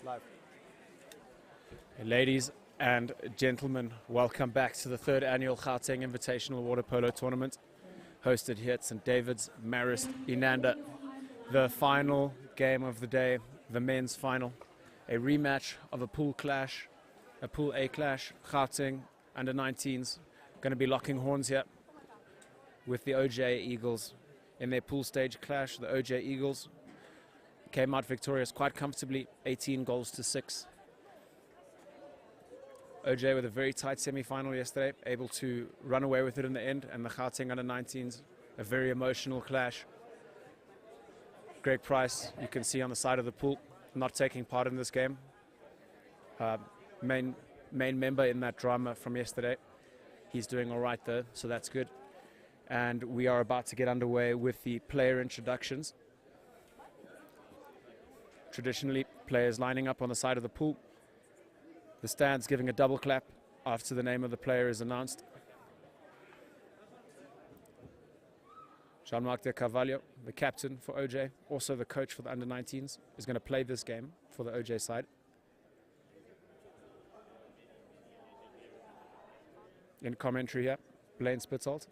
Live. Ladies and gentlemen, welcome back to the third annual Gauteng Invitational Water Polo Tournament, hosted here at St. David's, Marist, Inanda. The final game of the day, the men's final, a rematch of a pool clash, a Pool A clash. Gauteng u19s going to be locking horns here with the OJ Eagles in their pool stage clash. The OJ Eagles came out victorious quite comfortably, 18 goals to 6. OJ with a very tight semi-final yesterday, able to run away with it in the end, and the Gauteng u19s, a very emotional clash. Greg Price, you can see on the side of the pool, not taking part in this game. Main member in that drama from yesterday. He's doing all right though, so that's good. And we are about to get underway with the player introductions. Traditionally, players lining up on the side of the pool. The stands giving a double clap after the name of the player is announced. Jean-Marc de Carvalho, the captain for OJ, also the coach for the under-19s, is going to play this game for the OJ side. In commentary here, Blaine Spitzold,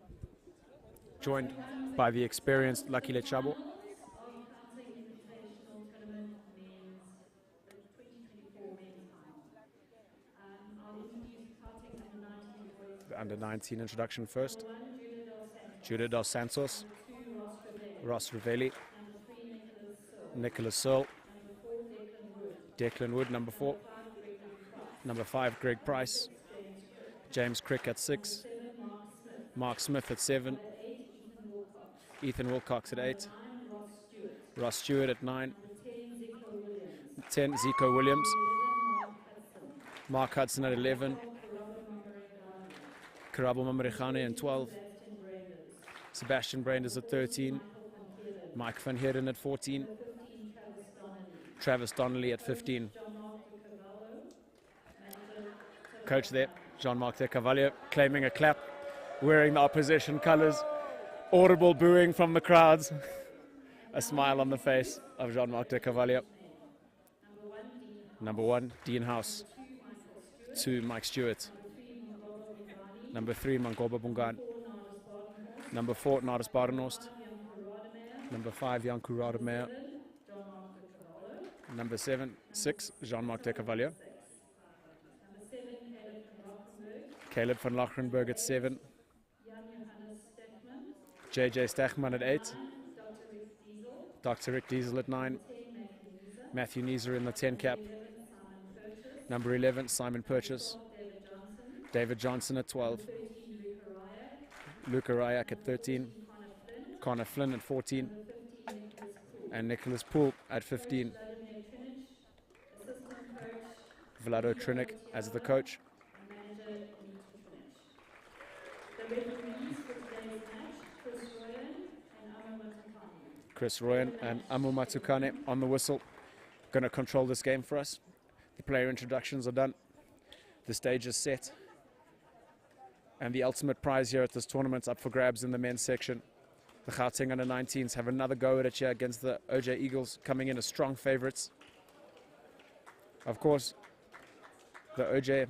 joined by the experienced Lucky Lechabo. The under-19 introduction first. Judah Dos Santos, Ross Ravelli, Nicholas Searle, Declan Wood, number 4, number 5, Greg Price, James Crick at 6, Mark Smith at 7, Ethan Wilcox at 8, Ross Stewart at 9, 10, Zico Williams, Mark Hudson at 11, Karabo Mamarikhane at 12, Sebastian Brainders at 13, Mike van Heerden at 14, Travis Donnelly at 15. Coach there, Jean-Marc de Carvalho, claiming a clap, wearing the opposition colours, audible booing from the crowds, a smile on the face of Jean-Marc de Carvalho. Number 1, Dean House. 2, Mike Stewart. Number 3, Mangoba Bungan. Number 4, Nardus Badenhorst. Number 5, Janku Rademeier. Number 6, Jean-Marc de Carvalho. Caleb van Lochenberg at 7. JJ Stachman at 8. Dr. Rick Diesel at 9. Matthew Neeser in the 10 cap. Number 11, Simon Purchase. David Johnson at 12. Luca Ryak at 13. Connor Flynn at 14. And Nicholas Poole at 15. Vlado Trinik as the coach. Chris Royan and Amu Matukane on the whistle, going to control this game for us. The player introductions are done. The stage is set. And the ultimate prize here at this tournament up for grabs in the men's section. The Gauteng under-19s have another go at it here against the OJ Eagles, coming in as strong favourites. Of course, the OJ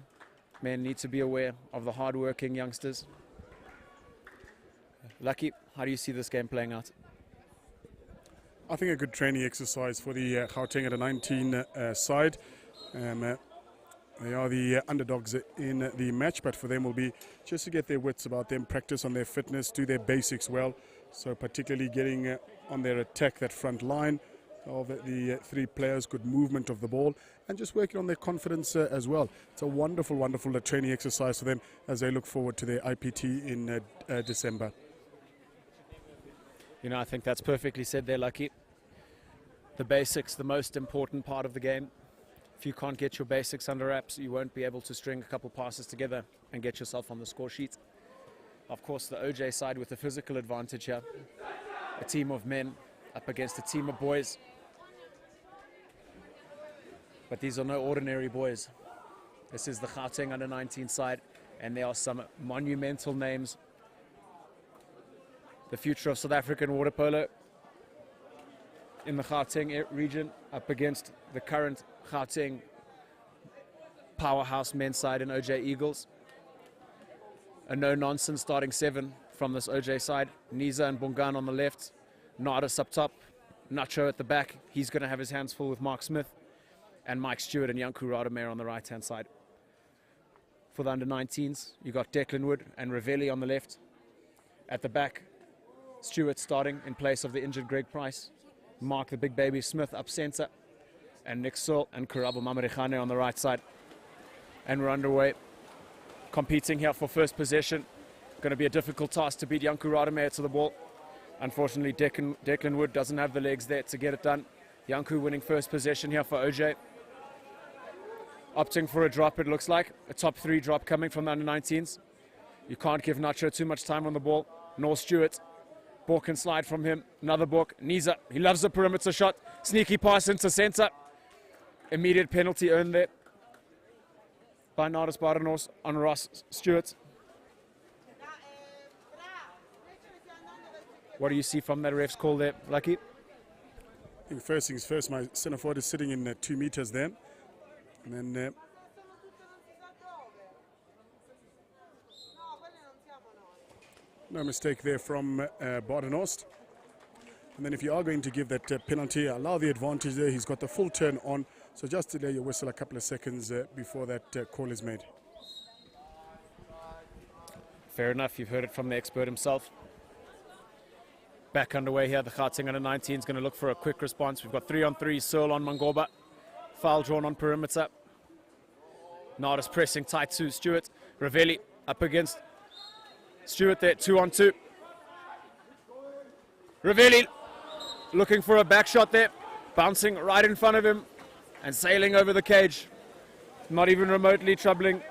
men need to be aware of the hard-working youngsters. Lucky, how do you see this game playing out? I think a good training exercise for the Gauteng under-19 side. They are the underdogs in the match, but for them will be just to get their wits about them, practice on their fitness, do their basics well. So particularly getting on their attack, that front line of the 3 players, good movement of the ball, and just working on their confidence as well. It's a wonderful, wonderful training exercise for them as they look forward to their IPT in December. You know, I think that's perfectly said there, Lucky. The basics, the most important part of the game. If you can't get your basics under wraps, you won't be able to string a couple passes together and get yourself on the score sheet. Of course, the OJ side with the physical advantage here. A team of men up against a team of boys. But these are no ordinary boys. This is the Gauteng under-19 side, and there are some monumental names. The future of South African water polo in the Gauteng region up against the current Gauteng powerhouse men's side in OJ Eagles. A no-nonsense starting 7 from this OJ side. Niza and Bungan on the left. Marist up top. Nacho at the back. He's going to have his hands full with Mark Smith. And Mike Stewart and Yanku Radamere on the right-hand side. For the under-19s, you got Declan Wood and Ravelli on the left. At the back, Stewart starting in place of the injured Greg Price. Mark the big baby Smith up centre. And Nick Searle and Karabo Mamarechane on the right side. And we're underway. Competing here for first possession. Going to be a difficult task to beat Yanku Radamere to the ball. Unfortunately, Declan Wood doesn't have the legs there to get it done. Yanku winning first possession here for OJ. Opting for a drop, it looks like. A top 3 drop coming from the under-19s. You can't give Nacho too much time on the ball. Nor Stewart. Ball can slide from him. Another ball. Niza, he loves the perimeter shot. Sneaky pass into centre. Immediate penalty earned there by Naris Baranos on Ross Stewart. What do you see from that ref's call there, Lucky? I think first things first, my centre forward is sitting in 2 meters there. And then no mistake there from Badenost. And then if you are going to give that penalty, allow the advantage there. He's got the full turn on. So just delay your whistle a couple of seconds before that call is made. Fair enough. You've heard it from the expert himself. Back underway here. The Gauteng under-19 is going to look for a quick response. We've got 3-on-3. Searle on Mangoba. Foul drawn on perimeter. Naris pressing tight to Stewart. Ravelli up against Stewart there. 2-on-2. Ravelli looking for a back shot there. Bouncing right in front of him and sailing over the cage. Not even remotely troubling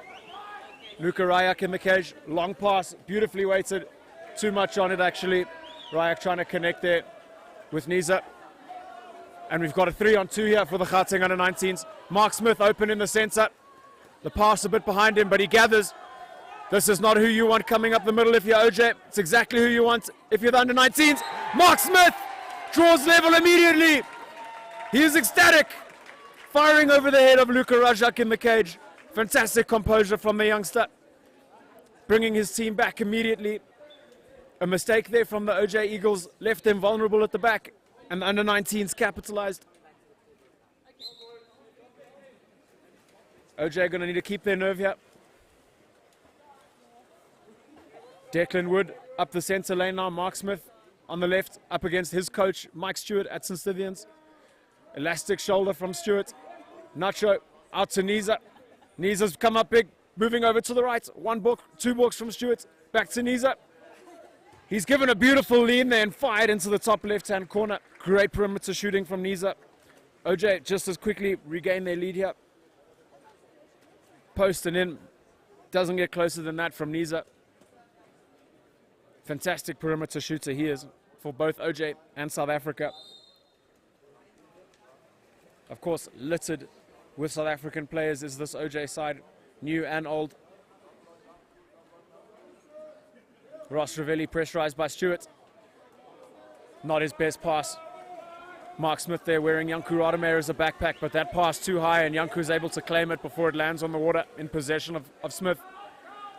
Luka Ryak in the cage. Long pass, beautifully weighted. Too much on it actually. Ryak trying to connect there with Niza. And we've got a 3-on-2 here for the Gauteng under-19s. Mark Smith open in the centre. The pass a bit behind him, but he gathers. This is not who you want coming up the middle if you're OJ. It's exactly who you want if you're the under-19s. Mark Smith draws level immediately. He is ecstatic. Firing over the head of Luka Rajak in the cage. Fantastic composure from the youngster. Bringing his team back immediately. A mistake there from the OJ Eagles left them vulnerable at the back. And the under-19s capitalized. OJ going to need to keep their nerve here. Declan Wood up the centre lane now. Mark Smith on the left up against his coach, Mike Stewart at St. Stithians. Elastic shoulder from Stewart. Nacho out to Niza. Niza's come up big, moving over to the right. 1 book, 2 books from Stewart. Back to Niza. He's given a beautiful lean there and fired into the top left-hand corner. Great perimeter shooting from Niza. OJ just as quickly regain their lead here. Post and in. Doesn't get closer than that from Niza. Fantastic perimeter shooter he is for both OJ and South Africa. Of course, littered with South African players is this OJ side, new and old. Ross Ravelli pressurized by Stewart. Not his best pass. Mark Smith there wearing Yanku Radamere as a backpack, but that pass too high and Yanku's able to claim it before it lands on the water in possession of Smith.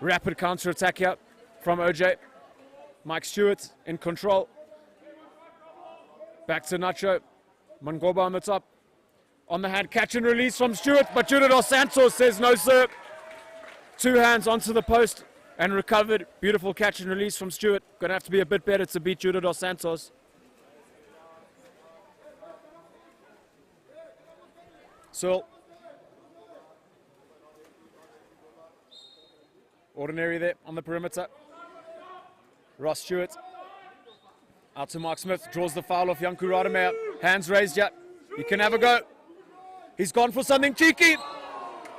Rapid counter-attack here from OJ. Mike Stewart in control. Back to Nacho. Mangoba on the top. On the hand, catch and release from Stewart, but Judith Dos Santos says no, sir. 2 hands onto the post and recovered. Beautiful catch and release from Stewart. Going to have to be a bit better to beat Judith Dos Santos. So, ordinary there on the perimeter. Ross Stewart out to Mark Smith, draws the foul off Yanku Radamere. Hands raised yet. He can have a go. He's gone for something cheeky.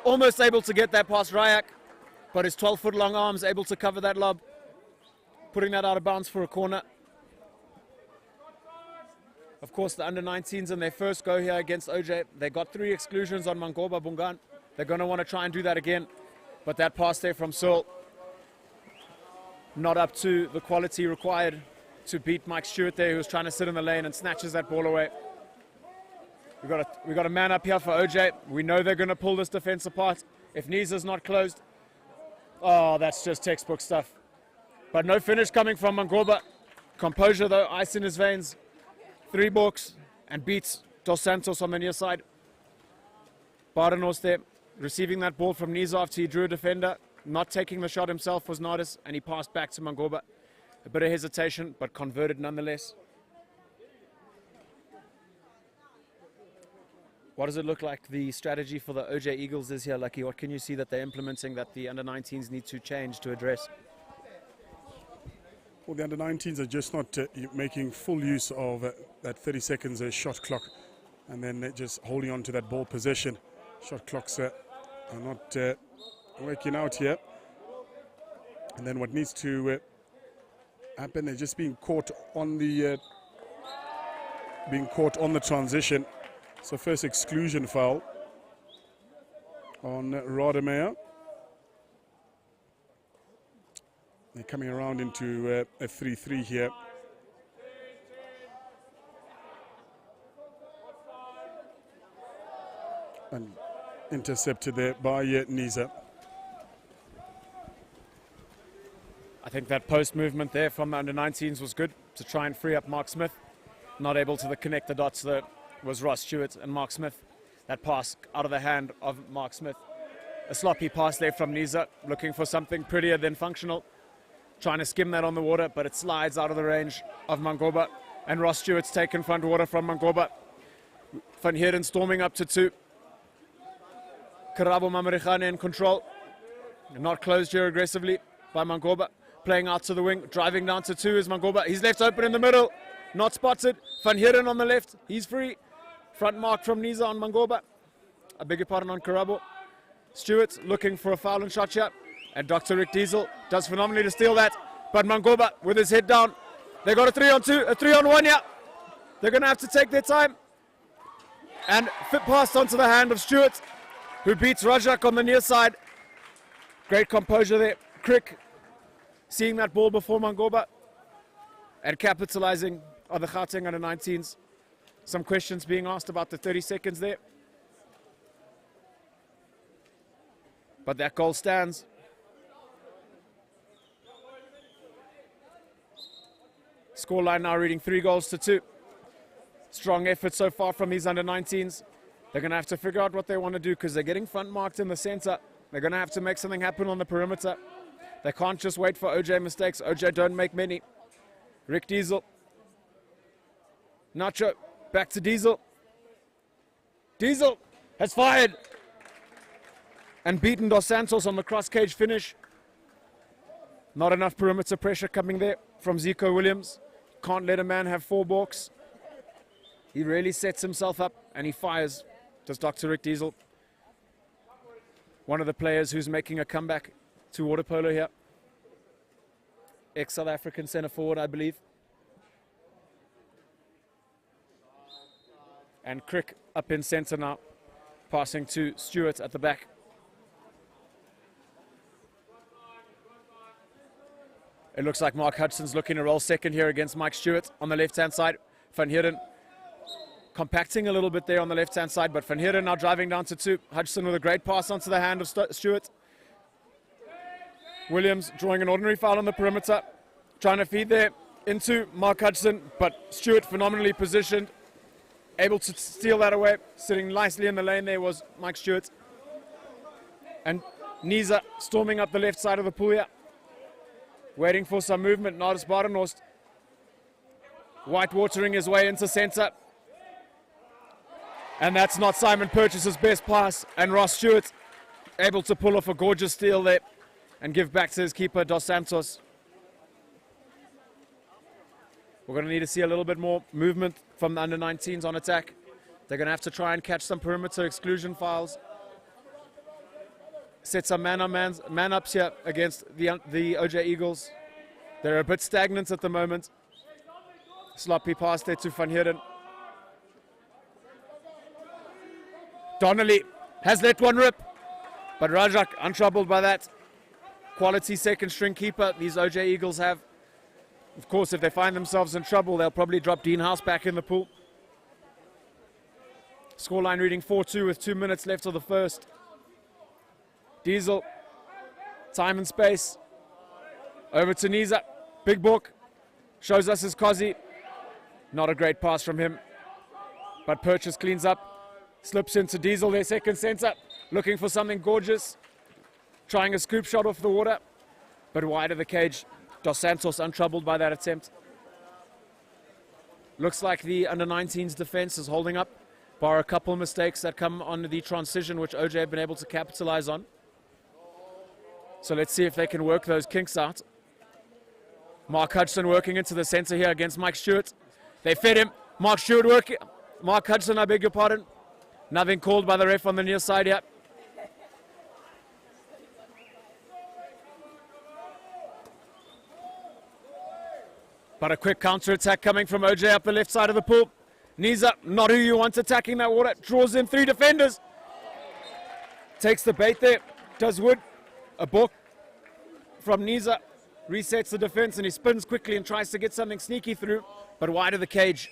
Almost able to get that past Ryak, but his 12-foot long arms able to cover that lob, putting that out of bounds for a corner. Of course, the under-19s in their first go here against OJ, they got 3 exclusions on Mangoba Bungan. They're going to want to try and do that again, but that pass there from Searle, not up to the quality required to beat Mike Stewart there, who was trying to sit in the lane and snatches that ball away. We got a man up here for OJ. We know they're going to pull this defense apart. If Niza's not closed, oh, that's just textbook stuff. But no finish coming from Mangoba. Composure though, ice in his veins. 3 balks and beats Dos Santos on the near side. Bardenos there, receiving that ball from Niza after he drew a defender. Not taking the shot himself was Nardis, and he passed back to Mangoba. A bit of hesitation, but converted nonetheless. What does it look like the strategy for the OJ Eagles is here, Lucky? What can you see that they're implementing that the under-19s need to change to address? Well, the under-19s are just not making full use of that 30 seconds shot clock, and then just holding on to that ball possession. Shot clocks are not working out here. And then what needs to happen, they're just being caught on the transition. So first exclusion foul on Rademacher. They're coming around into a 3-3 here. And intercepted there by Niza. I think that post movement there from the under-19s was good to try and free up Mark Smith. Not able to connect the dots there was Ross Stewart and Mark Smith. That pass out of the hand of Mark Smith. A sloppy pass there from Niza, looking for something prettier than functional. Trying to skim that on the water, but it slides out of the range of Mangoba. And Ross Stewart's taken front water from Mangoba. Van Heerden storming up to 2. Karabo Mamarikhane in control. Not closed here aggressively by Mangoba. Playing out to the wing, driving down to 2 is Mangoba. He's left open in the middle. Not spotted. Van Heerden on the left. He's free. Front mark from Niza on Mangoba. I beg your pardon, on Karabo. Stewart looking for a foul and shot here. And Dr. Rick Diesel does phenomenally to steal that. But Mangoba with his head down. They got a 3-on-2, a 3-on-1 here. They're going to have to take their time. And fit pass onto the hand of Stewart, who beats Rajak on the near side. Great composure there. Crick seeing that ball before Mangoba and capitalizing on the Gauteng under-19s. Some questions being asked about the 30 seconds there. But that goal stands. Scoreline now reading 3-2. Strong effort so far from these under-19s. They're going to have to figure out what they want to do because they're getting front marked in the center. They're going to have to make something happen on the perimeter. They can't just wait for OJ mistakes. OJ don't make many. Rick Diesel. Nacho. Back to Diesel. Diesel has fired. And beaten Dos Santos on the cross-cage finish. Not enough perimeter pressure coming there from Zico Williams. Can't let a man have 4 balks. He really sets himself up and he fires. Does Dr. Rick Diesel. One of the players who's making a comeback to water polo here. Ex-South African centre forward, I believe. And Crick up in centre now. Passing to Stewart at the back. It looks like Mark Hudson's looking to roll second here against Mike Stewart on the left-hand side. Van Heerden compacting a little bit there on the left-hand side, but Van Heerden now driving down to 2. Hudson with a great pass onto the hand of Stewart. Williams drawing an ordinary foul on the perimeter. Trying to feed there into Mark Hudson, but Stewart phenomenally positioned. Able to steal that away. Sitting nicely in the lane there was Mike Stewart. And Niza storming up the left side of the pool here. Waiting for some movement. Nardis Badenhorst white watering his way into center. And that's not Simon Purchase's best pass. And Ross Stewart able to pull off a gorgeous steal there and give back to his keeper, Dos Santos. We're going to need to see a little bit more movement from the under-19s on attack. They're going to have to try and catch some perimeter exclusion fouls. Set some man-ups here against the OJ Eagles. They're a bit stagnant at the moment. Sloppy pass there to Van Heerden. Donnelly has let one rip, but Rajak untroubled by that. Quality second string keeper these OJ Eagles have. Of course, if they find themselves in trouble, they'll probably drop Dean House back in the pool. Scoreline reading 4-2 with 2 minutes left of the first. Diesel, time and space. Over to Niza. Big book. Shows us his Kazi. Not a great pass from him. But Purchase cleans up. Slips into Diesel, their second centre. Looking for something gorgeous. Trying a scoop shot off the water. But wide of the cage. Dos Santos untroubled by that attempt. Looks like the under-19s defense is holding up. Bar a couple mistakes that come on the transition, which OJ have been able to capitalize on. So let's see if they can work those kinks out. Mark Hudson working into the center here against Mike Stewart. They fed him. Mark Stewart working. Mark Hudson, I beg your pardon. Nothing called by the ref on the near side here. But a quick counter-attack coming from OJ up the left side of the pool. Niza, not who you want attacking that water. Draws in 3 defenders. Takes the bait there. Does Wood. A book from Niza. Resets the defense and he spins quickly and tries to get something sneaky through. But wide of the cage.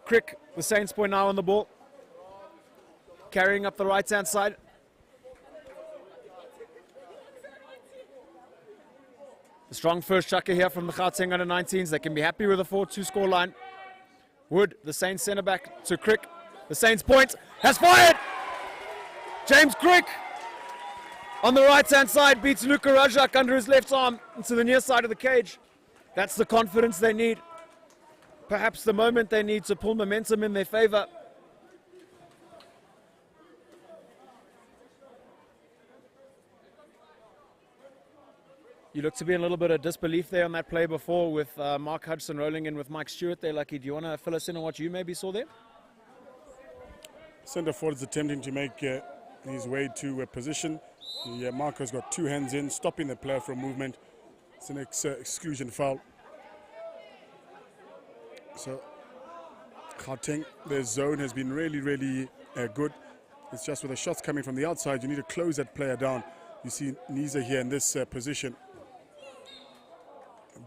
Crick, the Saints boy now on the ball. Carrying up the right-hand side. A strong first chucker here from the Gauteng under-19s. They can be happy with a 4-2 scoreline. Wood, the Saints centre back to Crick. The Saints point has fired. James Crick on the right-hand side beats Luka Rajak under his left arm into the near side of the cage. That's the confidence they need. Perhaps the moment they need to pull momentum in their favour. You look to be in a little bit of disbelief there on that play before with Mark Hudson rolling in with Mike Stewart there. Lucky, do you want to fill us in on what you maybe saw there? Centre forward is attempting to make his way to a position. The marker's got 2 hands in, stopping the player from movement. It's an exclusion foul. So Gauteng, their zone has been really good. It's just with the shots coming from the outside, you need to close that player down. You see Niza here in this position.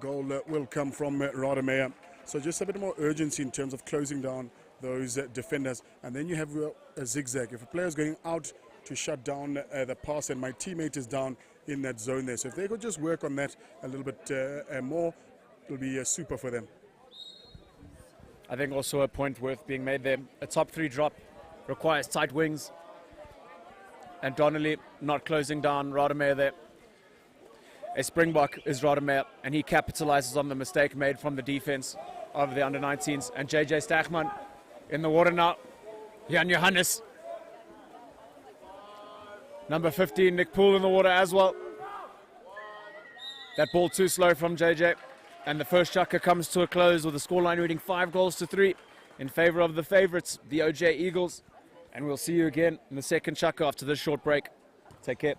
Goal will come from Rademeier. So just a bit more urgency in terms of closing down those defenders. And then you have a zigzag. If a player is going out to shut down the pass and my teammate is down in that zone there. So if they could just work on that a little bit more, it'll be super for them. I think also a point worth being made there. A top 3 drop requires tight wings. And Donnelly not closing down Rademeier there. A Springbok is Rademeier, and he capitalizes on the mistake made from the defense of the under-19s. And JJ Stachman in the water now. Jan Johannes. Number 15, Nick Poole in the water as well. That ball too slow from JJ. And the first chukker comes to a close with a scoreline reading 5-3 in favor of the favorites, the OJ Eagles. And we'll see you again in the second chukker after this short break. Take care.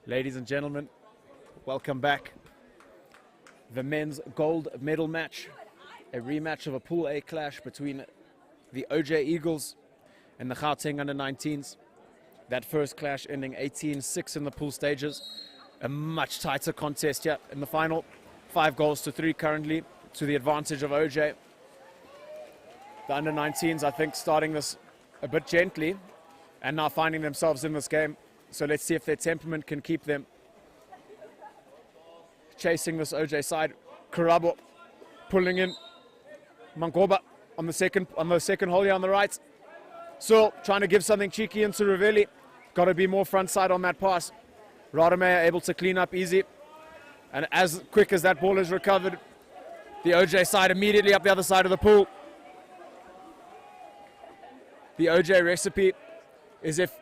Ladies and gentlemen, welcome back. The men's gold medal match, a rematch of a Pool A clash between the OJ Eagles and the Gauteng under-19s. That first clash ending 18-6 in the pool stages. A much tighter contest here in the final. 5-3 currently to the advantage of OJ. The under-19s, I think, starting this a bit gently and now finding themselves in this game. So let's see if their temperament can keep them chasing this OJ side. Karabo pulling in Mangoba on the second hole here on the right. So trying to give something cheeky into Ravelli. Got to be more front side on that pass. Rademacher able to clean up easy. And as quick as that ball is recovered, the OJ side immediately up the other side of the pool. The OJ recipe is if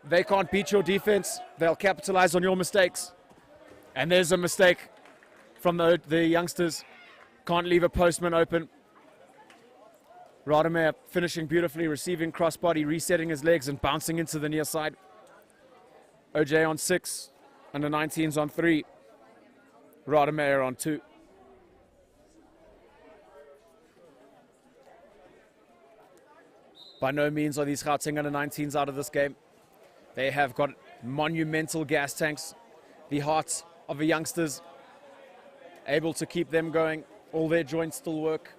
they can't beat your defense, they'll capitalize on your mistakes. And there's a mistake from the youngsters. Can't leave a postman open. Rademacher finishing beautifully, receiving crossbody, resetting his legs and bouncing into the near side. OJ on 6, under-19s on 3, Rademacher on 2. By no means are these Gauteng under-19s out of this game. They have got monumental gas tanks. The hearts of the youngsters able to keep them going. All their joints still work.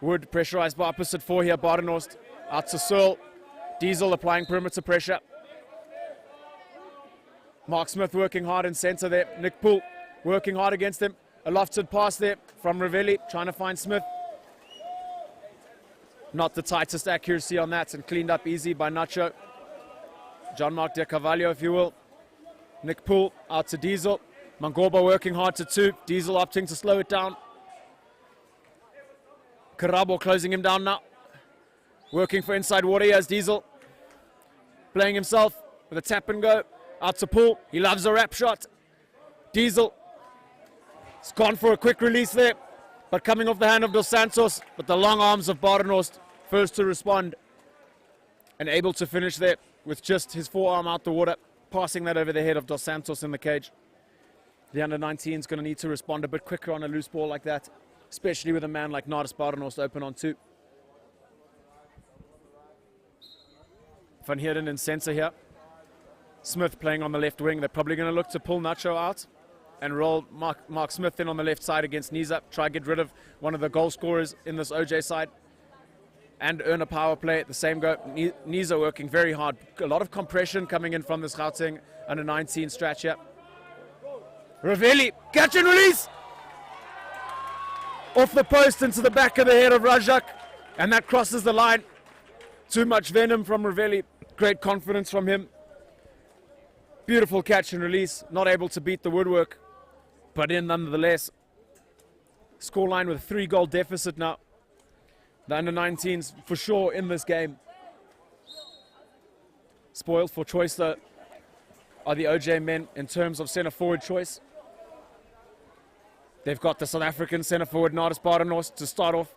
Wood pressurized by opposite 4 here. Badenhorst out to Searle. Diesel applying perimeter pressure. Mark Smith working hard in center there. Nick Poole working hard against him. A lofted pass there from Ravelli trying to find Smith. Not the tightest accuracy on that and cleaned up easy by Nacho. Jean-Marc de Carvalho, if you will. Nick Poole out to Diesel. Mangoba working hard to 2. Diesel opting to slow it down. Karabo closing him down now. Working for inside water here as Diesel. Playing himself with a tap and go. Out to Poole. He loves a wrap shot. Diesel. It's gone for a quick release there. But coming off the hand of Dos Santos. But the long arms of Badenhorst first to respond. And able to finish there with just his forearm out the water. Passing that over the head of Dos Santos in the cage. The under-19 is going to need to respond a bit quicker on a loose ball like that. Especially with a man like Nardis Badenhorst open on 2. Van Heerden in center here. Smith playing on the left wing. They're probably going to look to pull Nacho out and roll Mark Smith in on the left side against Niza. Try to get rid of one of the goal scorers in this OJ side and earn a power play at the same go. Niza working very hard. A lot of compression coming in from this Gauteng under-19 stretch here. Ravelli, catch and release! Off the post into the back of the head of Rajak, and that crosses the line. Too much venom from Ravelli. Great confidence from him. Beautiful catch and release. Not able to beat the woodwork, but in nonetheless. Scoreline with a 3-goal deficit now. The under-19s for sure in this game. Spoiled for choice though are the OJ men in terms of centre forward choice. They've got the South African centre forward Nardis Badenhorst to start off.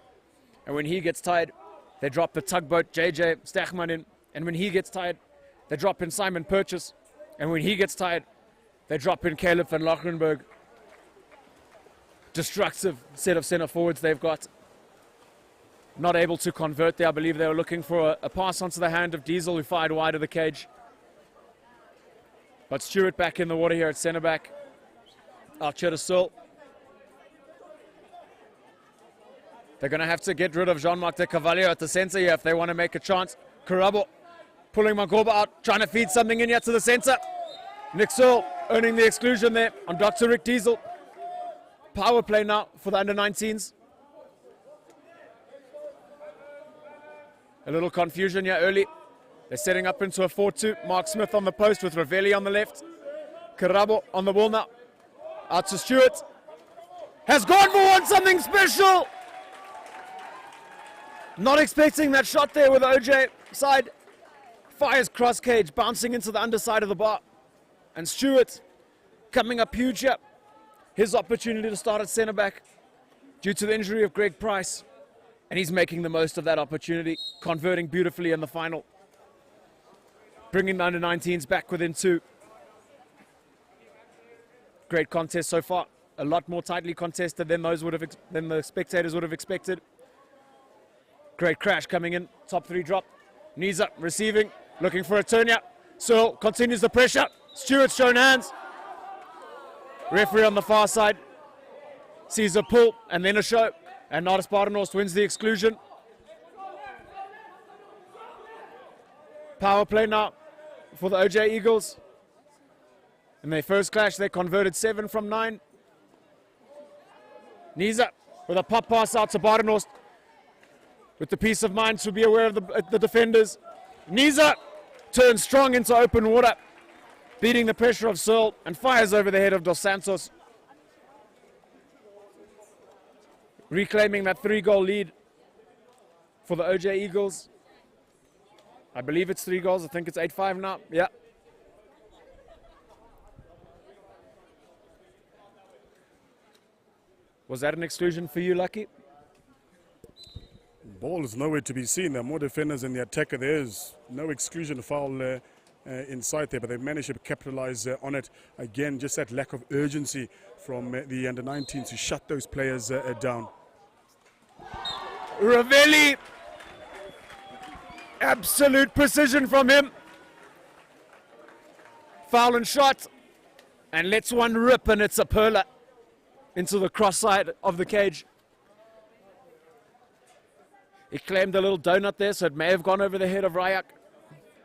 And when he gets tired, they drop the tugboat JJ Stachman in. And when he gets tired, they drop in Simon Purchase. And when he gets tired, they drop in Caleb van Lachrenberg. Destructive set of centre forwards they've got. Not able to convert there. I believe they were looking for a pass onto the hand of Diesel, who fired wide of the cage. But Stewart back in the water here at centre back. Archer to Searle. They're going to have to get rid of Jean-Marc de Carvalho at the centre here if they want to make a chance. Karabo pulling Mangoba out, trying to feed something in here to the centre. Nick Searle earning the exclusion there on Dr. Rick Diesel. Power play now for the under-19s. A little confusion here early. They're setting up into a 4-2. Mark Smith on the post with Ravelli on the left. Karabo on the ball now. Out to Stewart. Has gone for one, something special. Not expecting that shot there with the OJ side. Fires cross cage, bouncing into the underside of the bar. And Stewart coming up huge here. His opportunity to start at centre back due to the injury of Greg Price. And he's making the most of that opportunity, converting beautifully in the final. Bringing the under-19s back within 2. Great contest so far. A lot more tightly contested than the spectators would have expected. Great crash coming in. Top 3 drop. Niza receiving. Looking for a turn here. Searle continues the pressure. Stewart's shown hands. Referee on the far side sees a pull and then a show. And Marist wins the exclusion. Power play now for the OJ Eagles. In their first clash, they converted 7 from 9. Niza with a pop pass out to Badenhorst with the peace of mind to be aware of the defenders. Niza turns strong into open water, beating the pressure of Searle and fires over the head of Dos Santos, reclaiming that 3-goal lead for the OJ Eagles. I believe it's 3 goals. I think it's 8-5 now. Yeah. Was that an exclusion for you, Lucky? Ball is nowhere to be seen. There are more defenders in the attacker. There is no exclusion foul inside there, but they've managed to capitalize on it. Again, just that lack of urgency from the under-19s to shut those players down. Ravelli. Absolute precision from him. Foul and shot. And lets one rip, and it's a perler into the cross side of the cage. He claimed a little donut there, so it may have gone over the head of Ryak.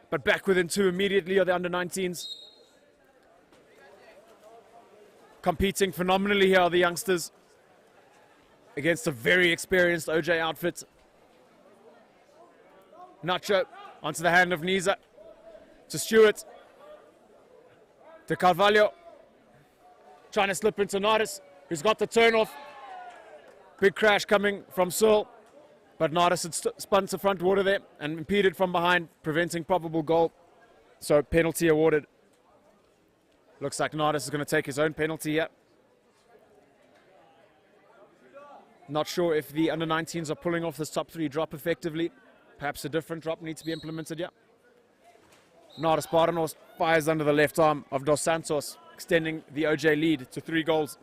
But back within 2 immediately are the under-19s. Competing phenomenally here are the youngsters against a very experienced OJ outfit. Nacho onto the hand of Niza. To Stewart. To Carvalho. Trying to slip into Nardis, who's got the turn off. Big crash coming from Searle. But Nardis had spun to front water there and impeded from behind, preventing probable goal. So penalty awarded. Looks like Nardis is going to take his own penalty here. Not sure if the under-19s are pulling off this top 3 drop effectively. Perhaps a different drop needs to be implemented here. Nardis Badenhorst fires under the left arm of Dos Santos, extending the OJ lead to 3 goals.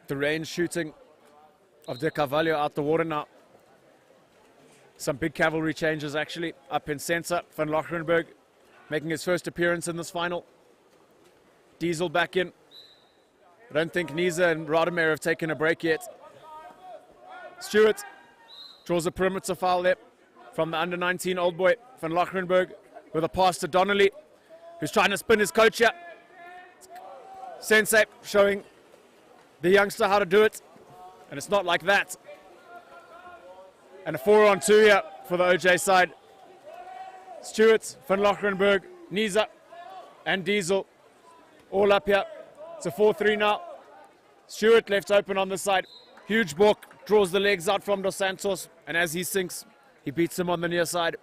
The range shooting of De Carvalho out the water now. Some big cavalry changes actually up in centre. Van Lochrenberg making his first appearance in this final. Diesel back in. I don't think Niza and Rademeyer have taken a break yet. Stewart draws a perimeter foul there from the under-19 old boy Van Lochrenberg with a pass to Donnelly, who's trying to spin his coach here. Sensei showing the youngster how to do it, and it's not like that. And a 4-on-2 here for the OJ side. Stewart, Van Lochrenberg, Niza, and Diesel all up here. It's a 4-3 now. Stewart left open on the side. Huge balk, draws the legs out from Dos Santos, and as he sinks, he beats him on the near side.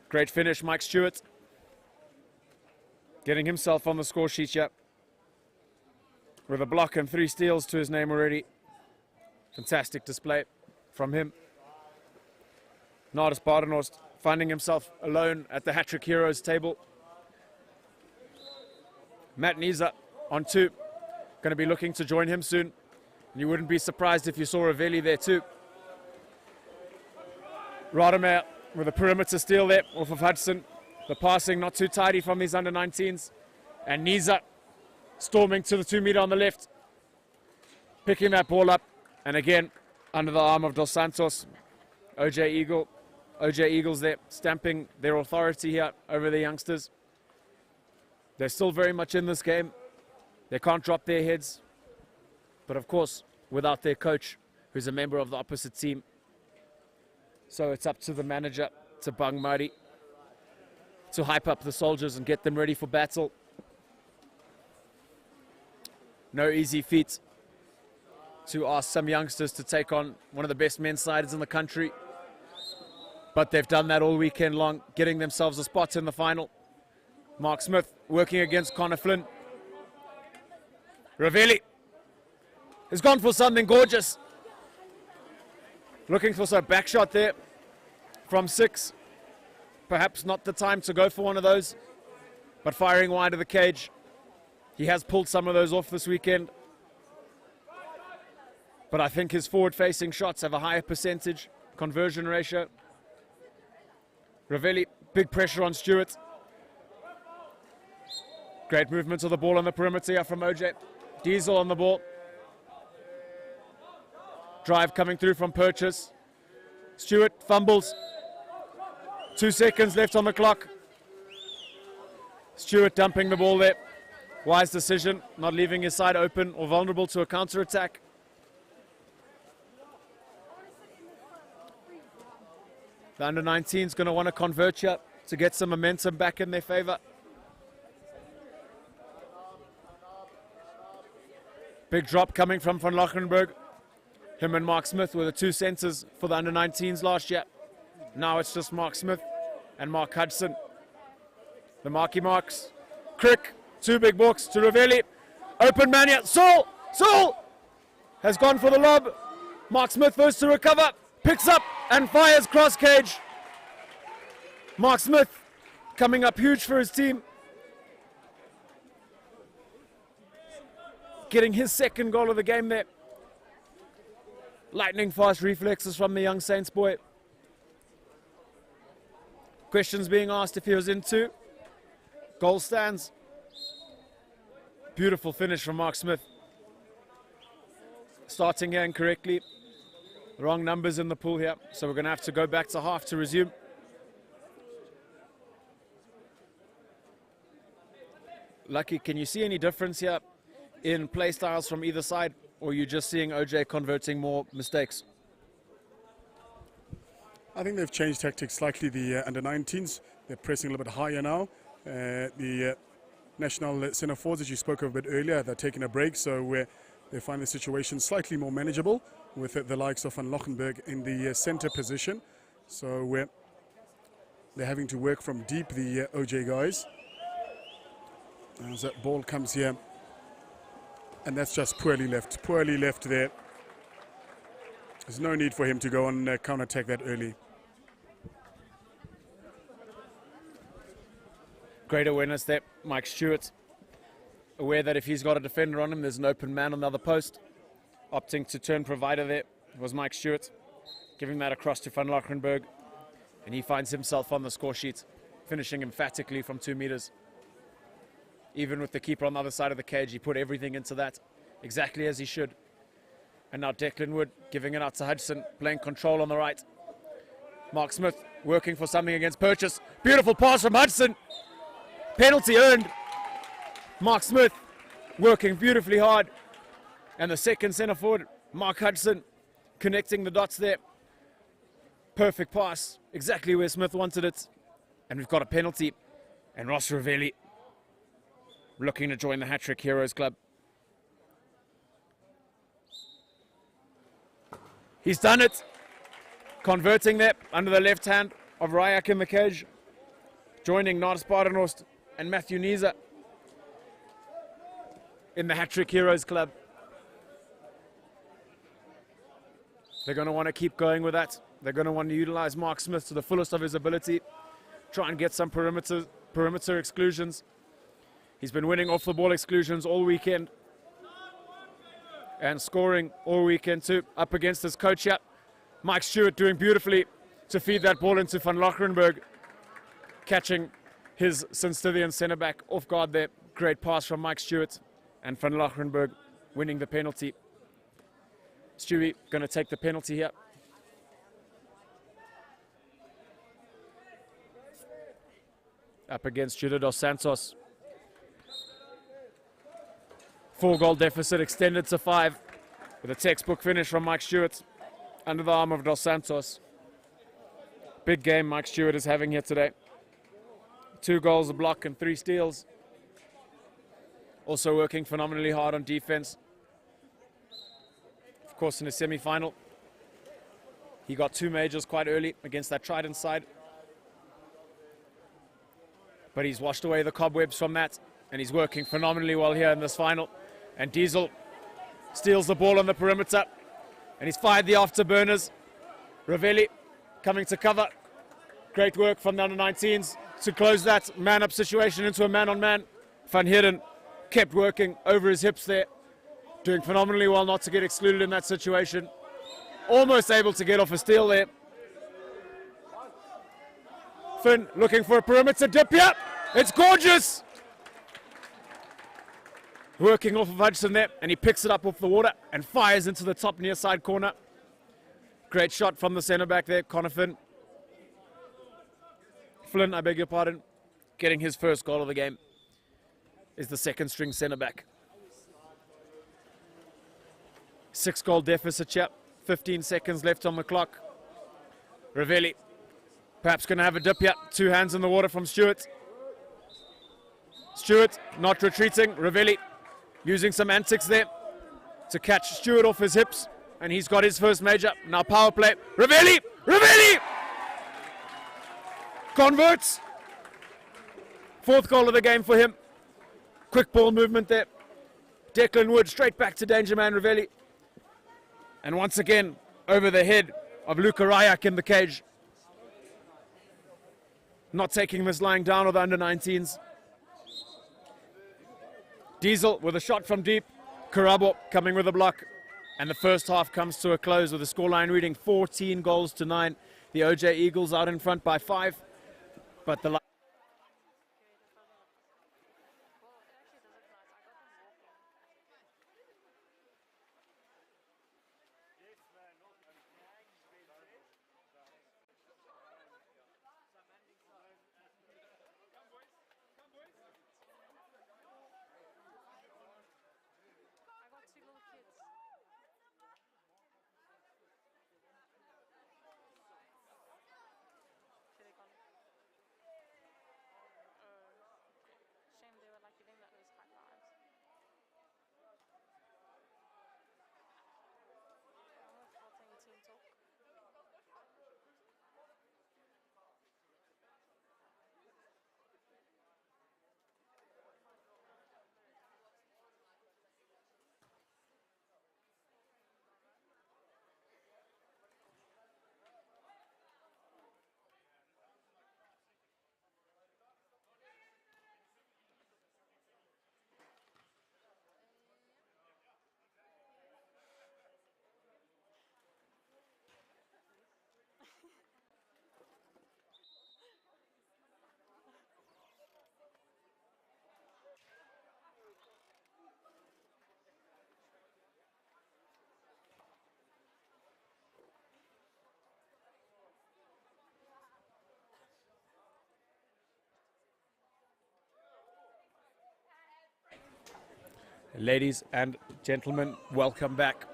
Great finish, Mike Stewart. Getting himself on the score sheet here with a block and 3 steals to his name already. Fantastic display from him. Nardis Badenhorst finding himself alone at the Hat-Trick Heroes table. Matt Niza on 2. Going to be looking to join him soon. You wouldn't be surprised if you saw Ravelli there too. Rademeyer with a perimeter steal there off of Hudson. The passing not too tidy from these under-19s. And Niza storming to the 2-meter on the left. Picking that ball up. And again, under the arm of Dos Santos. OJ Eagles there, stamping their authority here over the youngsters. They're still very much in this game. They can't drop their heads. But of course, without their coach, who's a member of the opposite team. So it's up to the manager, to Bang Mari, to hype up the soldiers and get them ready for battle. No easy feat to ask some youngsters to take on one of the best men's sides in the country. But they've done that all weekend long, getting themselves a spot in the final. Mark Smith working against Connor Flynn. Ravelli has gone for something gorgeous. Looking for some back shot there from 6. Perhaps not the time to go for one of those, but firing wide of the cage. He has pulled some of those off this weekend. but I think his forward-facing shots have a higher percentage conversion ratio. Ravelli, big pressure on Stewart. Great movement of the ball on the perimeter here from OJ. Diesel on the ball. Drive coming through from Purchase. Stewart fumbles. 2 seconds left on the clock. Stewart dumping the ball there. Wise decision, not leaving his side open or vulnerable to a counter-attack. The under-19 is going to want to convert here to get some momentum back in their favor. Big drop coming from Van Lochenberg. Him and Mark Smith were the two centers for the under-19s last year. Now it's just Mark Smith and Mark Hudson. The Marky Marks. Crick, 2 big books to Ravelli. Open man here. Saul has gone for the lob. Mark Smith first to recover. Picks up and fires cross cage. Mark Smith coming up huge for his team. Getting his second goal of the game there. Lightning fast reflexes from the young Saints boy. Questions being asked if he was in 2. Goal stands. Beautiful finish from Mark Smith. Starting here incorrectly. Wrong numbers in the pool here, so we're going to have to go back to half to resume. Lucky, can you see any difference here in play styles from either side, or are you just seeing OJ converting more mistakes? I think they've changed tactics slightly, the under-19s. They're pressing a little bit higher now. The national centre forwards, as you spoke of a bit earlier, they're taking a break, so they find the situation slightly more manageable with the likes of Van Lochenberg in the centre position. So they're having to work from deep, the OJ guys. As that ball comes here, and that's just poorly left there. There's no need for him to go on counter-attack that early. Great awareness there, Mike Stewart. Aware that if he's got a defender on him, there's an open man on the other post. Opting to turn provider there was Mike Stewart, giving that across to Van Lochenberg, and he finds himself on the score sheet, finishing emphatically from 2 meters. Even with the keeper on the other side of the cage, he put everything into that, exactly as he should. And now Declan Wood giving it out to Hudson, playing control on the right. Mark Smith working for something against Purchase. Beautiful pass from Hudson. Penalty earned. Mark Smith working beautifully hard. And the second centre forward, Mark Hudson, connecting the dots there. Perfect pass, exactly where Smith wanted it. And we've got a penalty. And Ross Ravelli looking to join the Hat-Trick Heroes Club. He's done it. Converting that under the left hand of Ryak in the cage. Joining Nars Paardenhorst and Matthew Niza in the Hat-Trick Heroes Club. They're going to want to keep going with that. They're going to want to utilize Mark Smith to the fullest of his ability. Try and get some perimeter exclusions. He's been winning off the ball exclusions all weekend. And scoring all weekend too. Up against his coach here. Mike Stewart doing beautifully to feed that ball into Van Lochenberg. Catching his St-Stithian centre-back off guard there. Great pass from Mike Stewart. And Van Lochenberg winning the penalty. Stewie going to take the penalty here. Up against Judah Dos Santos. 4-goal deficit extended to 5 with a textbook finish from Mike Stewart under the arm of Dos Santos. Big game Mike Stewart is having here today. 2 goals, a block and 3 steals. Also working phenomenally hard on defense. Of course, in the semi-final, he got 2 majors quite early against that Trident side. But he's washed away the cobwebs from that, and he's working phenomenally well here in this final. And Diesel steals the ball on the perimeter, and he's fired the afterburners. Ravelli coming to cover. Great work from the under-19s to close that man-up situation into a man-on-man. Van Heerden kept working over his hips there. doing phenomenally well not to get excluded in that situation. Almost able to get off a steal there. Finn looking for a perimeter dip here. It's gorgeous. Working off of Hudson there, and he picks it up off the water and fires into the top near side corner. Great shot from the centre back there, Connor Flynn, I beg your pardon, getting his first goal of the game. Is the second string centre back. 6-goal deficit here, 15 seconds left on the clock. Ravelli perhaps going to have a dip here. 2 hands in the water from Stewart. Stewart not retreating. Ravelli using some antics there to catch Stewart off his hips, and he's got his first major. Now power play. Ravelli! Ravelli! Converts. 4th goal of the game for him. Quick ball movement there. Declan Wood straight back to danger man Ravelli. And once again, over the head of Luka Rayak in the cage. Not taking this lying down of the under-19s. Diesel with a shot from deep. Karabo coming with a block. And the first half comes to a close with a scoreline reading 14-9. The OJ Eagles out in front by 5. But the Ladies and gentlemen, welcome back.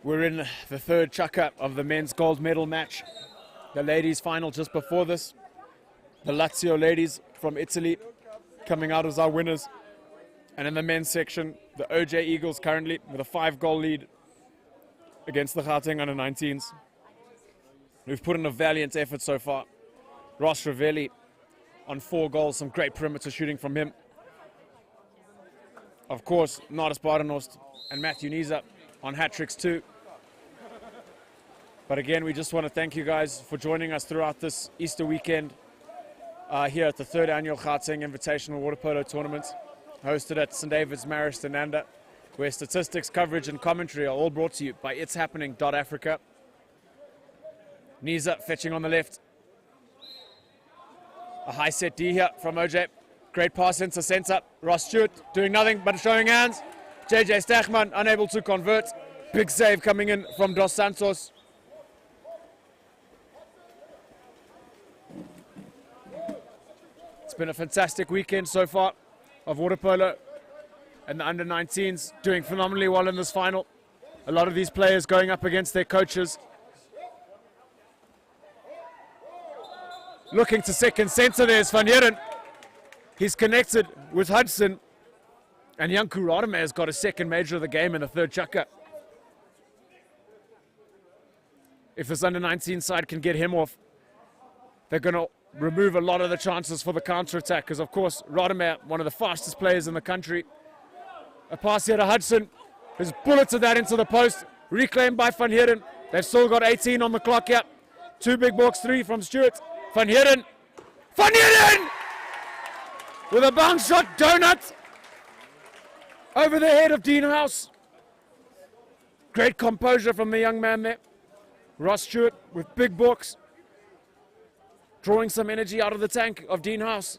We're in the third chukka of the men's gold medal match. The ladies' final just before this. The Lazio ladies from Italy coming out as our winners. And in the men's section, the OJ Eagles currently with a 5-goal lead against the Gauteng u19s. We've put in a valiant effort so far. Ross Ravelli on 4 goals, some great perimeter shooting from him. Of course, Nardis Badenhorst and Matthew Niza on hat-tricks too. But again, we just want to thank you guys for joining us throughout this Easter weekend here at the 3rd annual Gauteng Invitational Water Polo Tournament, hosted at St. David's Marist, Inanda, where statistics, coverage and commentary are all brought to you by ItsHappening.Africa. Niza fetching on the left. A high set D here from OJ. Great pass into centre. Ross Stewart doing nothing but showing hands. JJ Stachman unable to convert. Big save coming in from Dos Santos. It's been a fantastic weekend so far of water polo, and the under-19s doing phenomenally well in this final. A lot of these players going up against their coaches. Looking to second centre, there's Van Heeren. He's connected with Hudson, and Janku Rademe has got a second major of the game in the third chukka. If this under-19 side can get him off, they're going to remove a lot of the chances for the counter-attack, because of course Rademe, one of the fastest players in the country. A pass here to Hudson, who's bulleted that into the post, reclaimed by Van Heeren. They've still got 18 on the clock here. 2 big box, 3 from Stewart. Van Heeren! Van Heeren! With a bounce shot, donut! Over the head of Dean House. Great composure from the young man there. Ross Stewart with big books. Drawing some energy out of the tank of Dean House.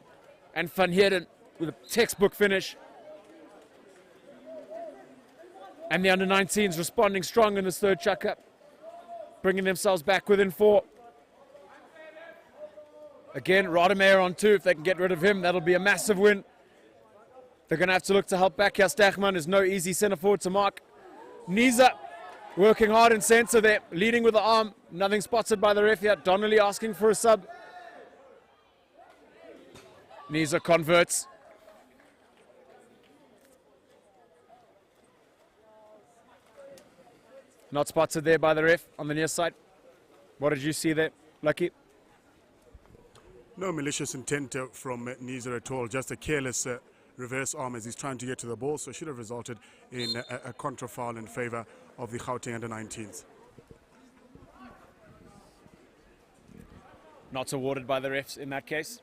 And Van Heerden with a textbook finish. And the under-19s responding strong in this third chuck-up. Bringing themselves back within 4. Again, Rademacher on 2. If they can get rid of him, that'll be a massive win. They're going to have to look to help back here. Stachman is no easy centre forward to mark. Niza working hard in centre there, leading with the arm. Nothing spotted by the ref yet. Donnelly asking for a sub. Niza converts. Not spotted there by the ref on the near side. What did you see there, Lucky? No malicious intent from Niza at all, just a careless reverse arm as he's trying to get to the ball, so should have resulted in a contra foul in favour of the Gauteng under-19s. Not awarded by the refs in that case.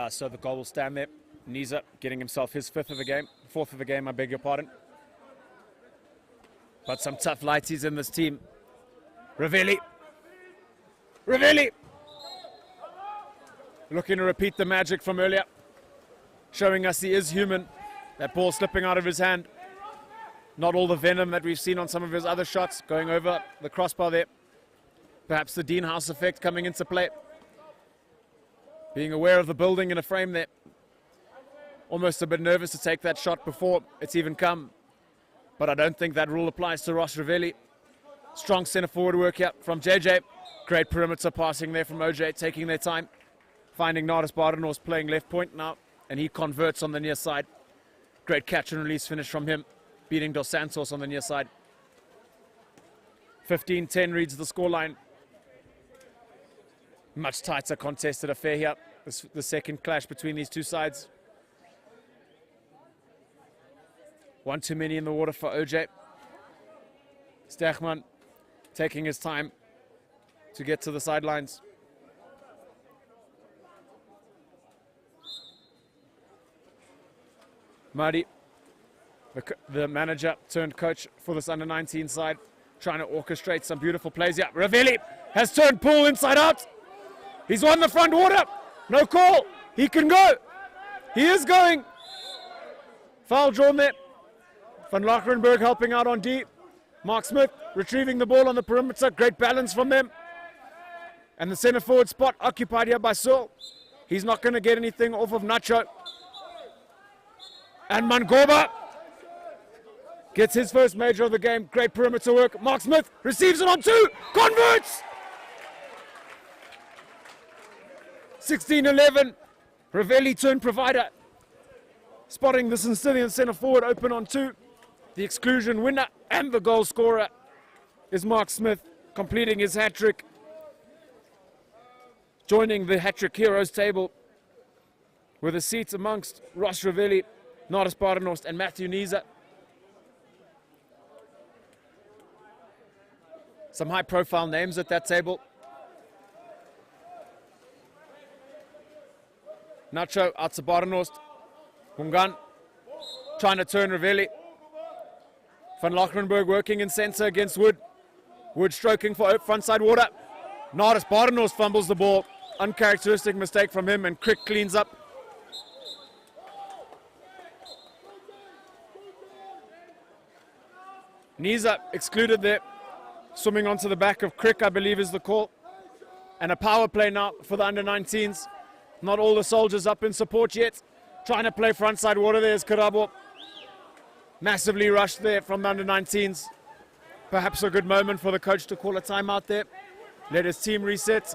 So the goal will stand there. Niza getting himself his 4th of the game, I beg your pardon. But some tough lighties in this team. Ravelli. Looking to repeat the magic from earlier. Showing us he is human. That ball slipping out of his hand. Not all the venom that we've seen on some of his other shots going over the crossbar there. Perhaps the Dean House effect coming into play. Being aware of the building in a frame there. Almost a bit nervous to take that shot before it's even come. But I don't think that rule applies to Ross Ravelli. Strong centre forward work here from JJ. Great perimeter passing there from OJ, taking their time. Finding Nardis Badenhorst playing left point now, and he converts on the near side. Great catch and release finish from him, beating Dos Santos on the near side. 15-10 reads the scoreline. Much tighter contested affair here. The second clash between these two sides. One too many in the water for OJ. Stachman taking his time to get to the sidelines. Muddy, the manager turned coach for this under-19 side, trying to orchestrate some beautiful plays. Yeah, Ravelli has turned Poole inside out. He's won the front water. No call. He can go. He is going. Foul drawn there. Van Lachrenberg helping out on D. Mark Smith retrieving the ball on the perimeter. Great balance from them. And the centre forward spot occupied here by Searle. He's not going to get anything off of Nacho. And Mangoba gets his first major of the game. Great perimeter work. Mark Smith receives it on 2. Converts! 16-11. Ravelli turn provider. Spotting the Sicilian centre forward open on 2. The exclusion winner and the goal scorer is Mark Smith, completing his hat-trick. Joining the hat-trick heroes table with a seat amongst Ross Ravelli, Nardis Badenhorst and Matthew Niza. Some high-profile names at that table. Nacho out to Badenhorst. Hungan trying to turn Ravelli. Van Lachrenberg working in centre against Wood. Wood stroking for frontside water. Nardis Badenhorst fumbles the ball. Uncharacteristic mistake from him, and Crick cleans up. Niza excluded there. Swimming onto the back of Crick, I believe, is the call. And a power play now for the under-19s. Not all the soldiers up in support yet. Trying to play frontside water there is Karabo. Massively rushed there from the under-19s. Perhaps a good moment for the coach to call a timeout there. Let his team reset.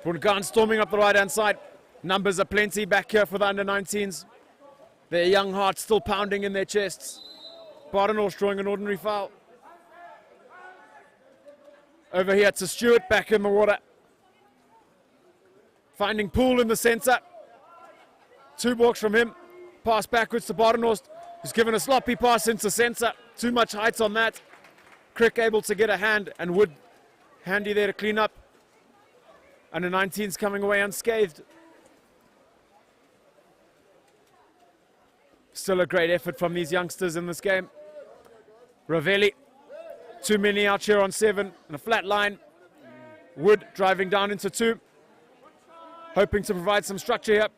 Bungan storming up the right-hand side. Numbers are plenty back here for the under-19s. Their young hearts still pounding in their chests. Badenhorst drawing an ordinary foul. Over here to Stewart, back in the water. Finding Poole in the centre. 2 balks from him. Pass backwards to Badenhorst, who's given a sloppy pass into centre. Too much height on that. Crick able to get a hand, and Wood handy there to clean up. Under 19's coming away unscathed. Still a great effort from these youngsters in this game. Ravelli, too many out here on 7 in a flat line. Wood driving down into 2, hoping to provide some structure here.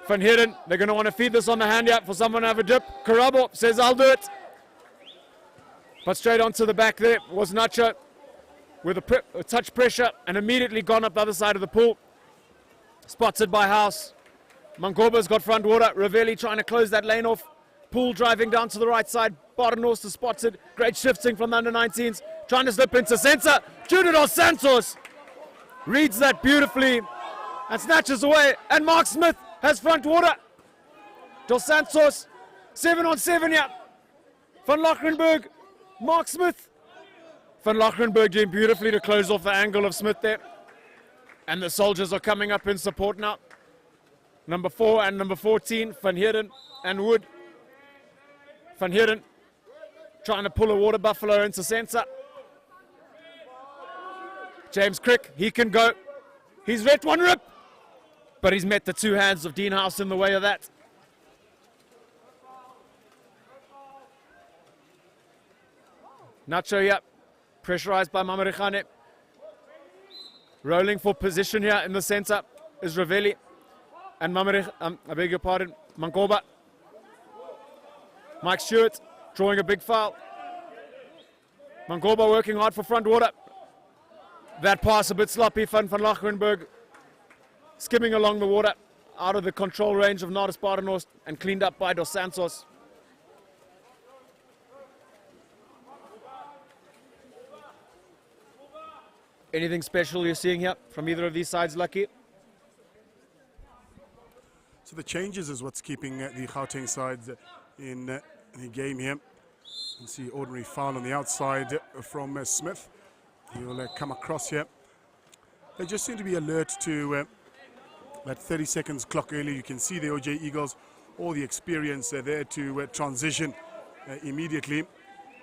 Van Heerden, they're going to want to feed this on the hand here for someone to have a dip. Karabo says, I'll do it. But straight onto the back there was Nacho with a touch pressure and immediately gone up the other side of the pool. Spotted by House. Mangoba's got front water. Ravelli trying to close that lane off. Pool driving down to the right side. Badenhorst is spotted. Great shifting from the under-19s. Trying to slip into center. Junior Dos Santos reads that beautifully and snatches away. And Mark Smith has front water. Dos Santos, 7 on 7 here. Van Lachrenberg, Mark Smith. Van Lachrenberg doing beautifully to close off the angle of Smith there. And the soldiers are coming up in support now. Number 4 and number 14, Van Heerden and Wood. Van Heerden trying to pull a water buffalo into center. James Crick, he can go. He's let one rip, but he's met the 2 hands of Dean House in the way of that. Nacho here, pressurized by Mamarikhane. Rolling for position here in the center is Ravelli. And I beg your pardon, Mangoba. Mike Stewart drawing a big foul. Mangoba working hard for front water. That pass a bit sloppy. Van Lachrenberg skimming along the water, out of the control range of Nardis Badenhorst and cleaned up by Dos Santos. Anything special you're seeing here from either of these sides, Lucky? So the changes is what's keeping the Gauteng sides in the game here. You can see ordinary foul on the outside from Smith. He will come across here. They just seem to be alert to that 30 seconds clock early. You can see the OJ Eagles, all the experience there to transition immediately.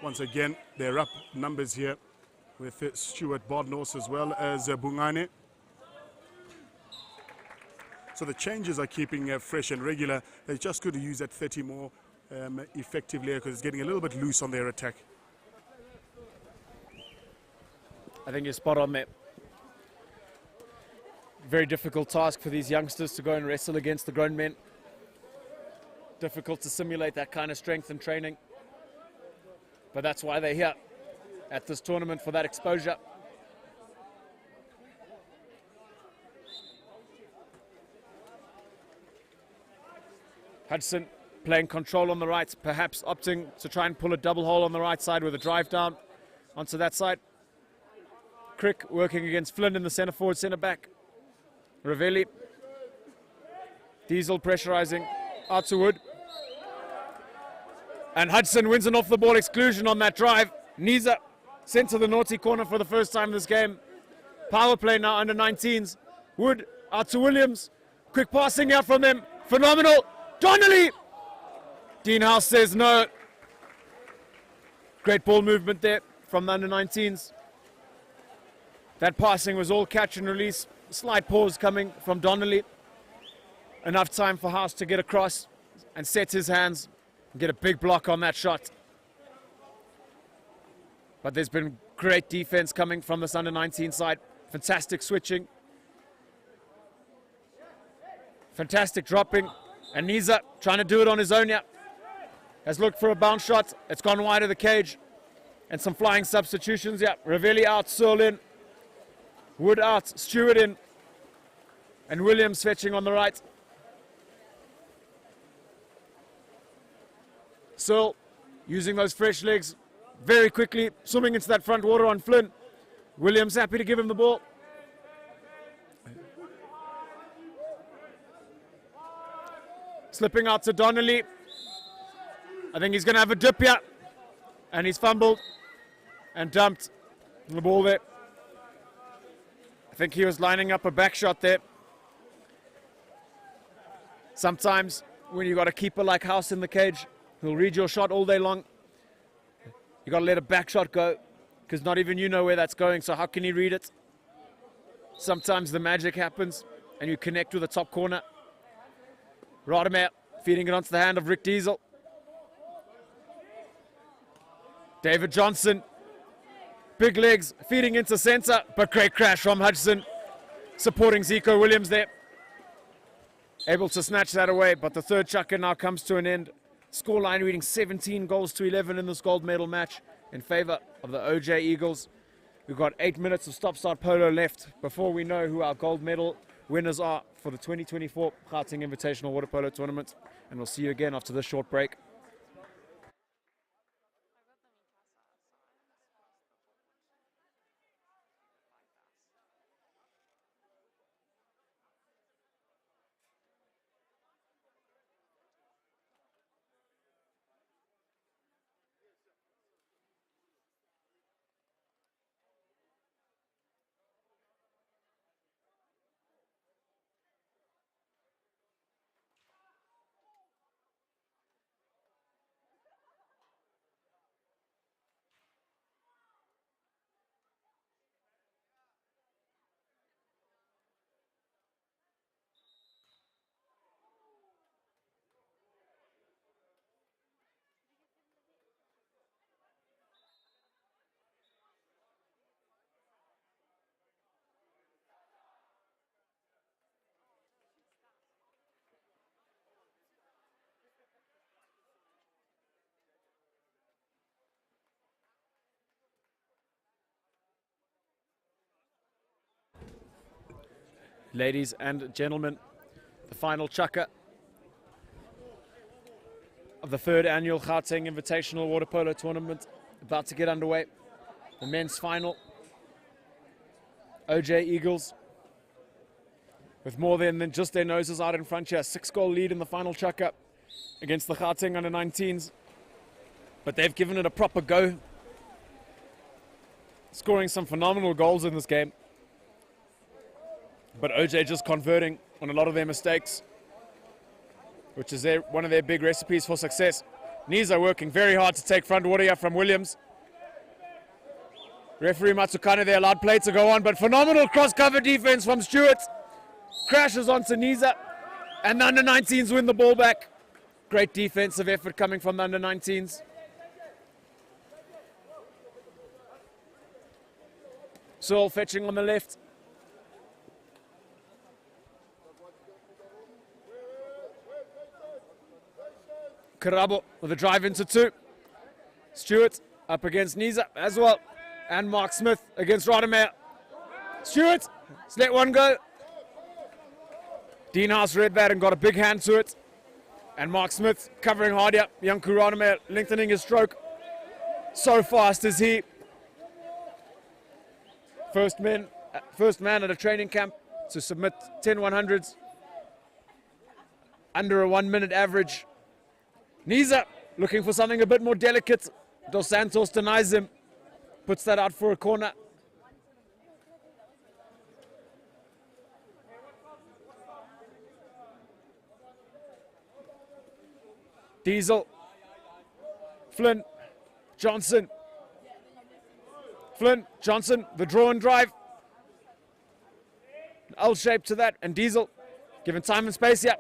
Once again, they're up numbers here with Stuart Badenhorst as well as Bungane. So the changes are keeping fresh and regular. They just could use that 30 more effectively because it's getting a little bit loose on their attack. I think you're spot on there. Very difficult task for these youngsters to go and wrestle against the grown men. Difficult to simulate that kind of strength and training. But that's why they're here at this tournament, for that exposure. Hudson playing control on the right, perhaps opting to try and pull a double hole on the right side with a drive down onto that side. Crick working against Flynn in the centre forward, centre back. Ravelli. Diesel pressurizing out to Wood. And Hudson wins an off the ball exclusion on that drive. Niza sent to the naughty corner for the first time this game. Power play now under 19s. Wood out to Williams. Quick passing out from them. Phenomenal. Donnelly. Dean House says no. Great ball movement there from the under 19s. That passing was all catch and release. Slight pause coming from Donnelly. Enough time for House to get across and set his hands and get a big block on that shot. But there's been great defense coming from this under 19 side. Fantastic switching. Fantastic dropping. And Niza trying to do it on his own here. Has looked for a bounce shot. It's gone wide of the cage. And some flying substitutions here. Ravelli out, Searle in. Wood out, Stewart in. And Williams fetching on the right. Searle using those fresh legs very quickly, swimming into that front water on Flynn. Williams happy to give him the ball. Slipping out to Donnelly. I think he's going to have a dip here. And he's fumbled and dumped the ball there. I think he was lining up a back shot there. Sometimes when you've got a keeper like House in the cage, he'll read your shot all day long. You got to let a back shot go because not even you know where that's going, so how can he read it? Sometimes the magic happens and you connect with the top corner. Rademacher feeding it onto the hand of Rick Diesel. David Johnson, big legs, feeding into center, but great crash from Hudson, supporting Zico Williams there. Able to snatch that away, but the third chukker now comes to an end. Scoreline reading 17 goals to 11 in this gold medal match in favor of the OJ Eagles. We've got 8 minutes of stop-start polo left before we know who our gold medal winners are for the 2024 Gauteng Invitational Water Polo Tournament. And we'll see you again after this short break. Ladies and gentlemen, the final chukker of the third annual Gauteng Invitational Water Polo Tournament about to get underway. The men's final. OJ Eagles with more than just their noses out in front here. 6-goal lead in the final chukker against the Gauteng under-19s. But they've given it a proper go, scoring some phenomenal goals in this game. But OJ just converting on a lot of their mistakes, which is one of their big recipes for success. Niza working very hard to take front water here from Williams. Referee Matsukane there allowed play to go on, but phenomenal cross-cover defense from Stewart. Crashes onto Niza, and the under-19s win the ball back. Great defensive effort coming from the under-19s. Searle fetching on the left. Karabo with a drive into two. Stewart up against Niza as well. And Mark Smith against Rademacher. Stewart, let's let one go. Dean House read that and got a big hand to it. And Mark Smith covering hard here. Janku Rademacher lengthening his stroke. So fast is he. First man at a training camp to submit 10 100s. Under a 1 minute average. Niza looking for something a bit more delicate. Dos Santos denies him. Puts that out for a corner. Diesel. Flynn. Johnson. Flynn. Johnson. The draw and drive. L shape to that. And Diesel given time and space here.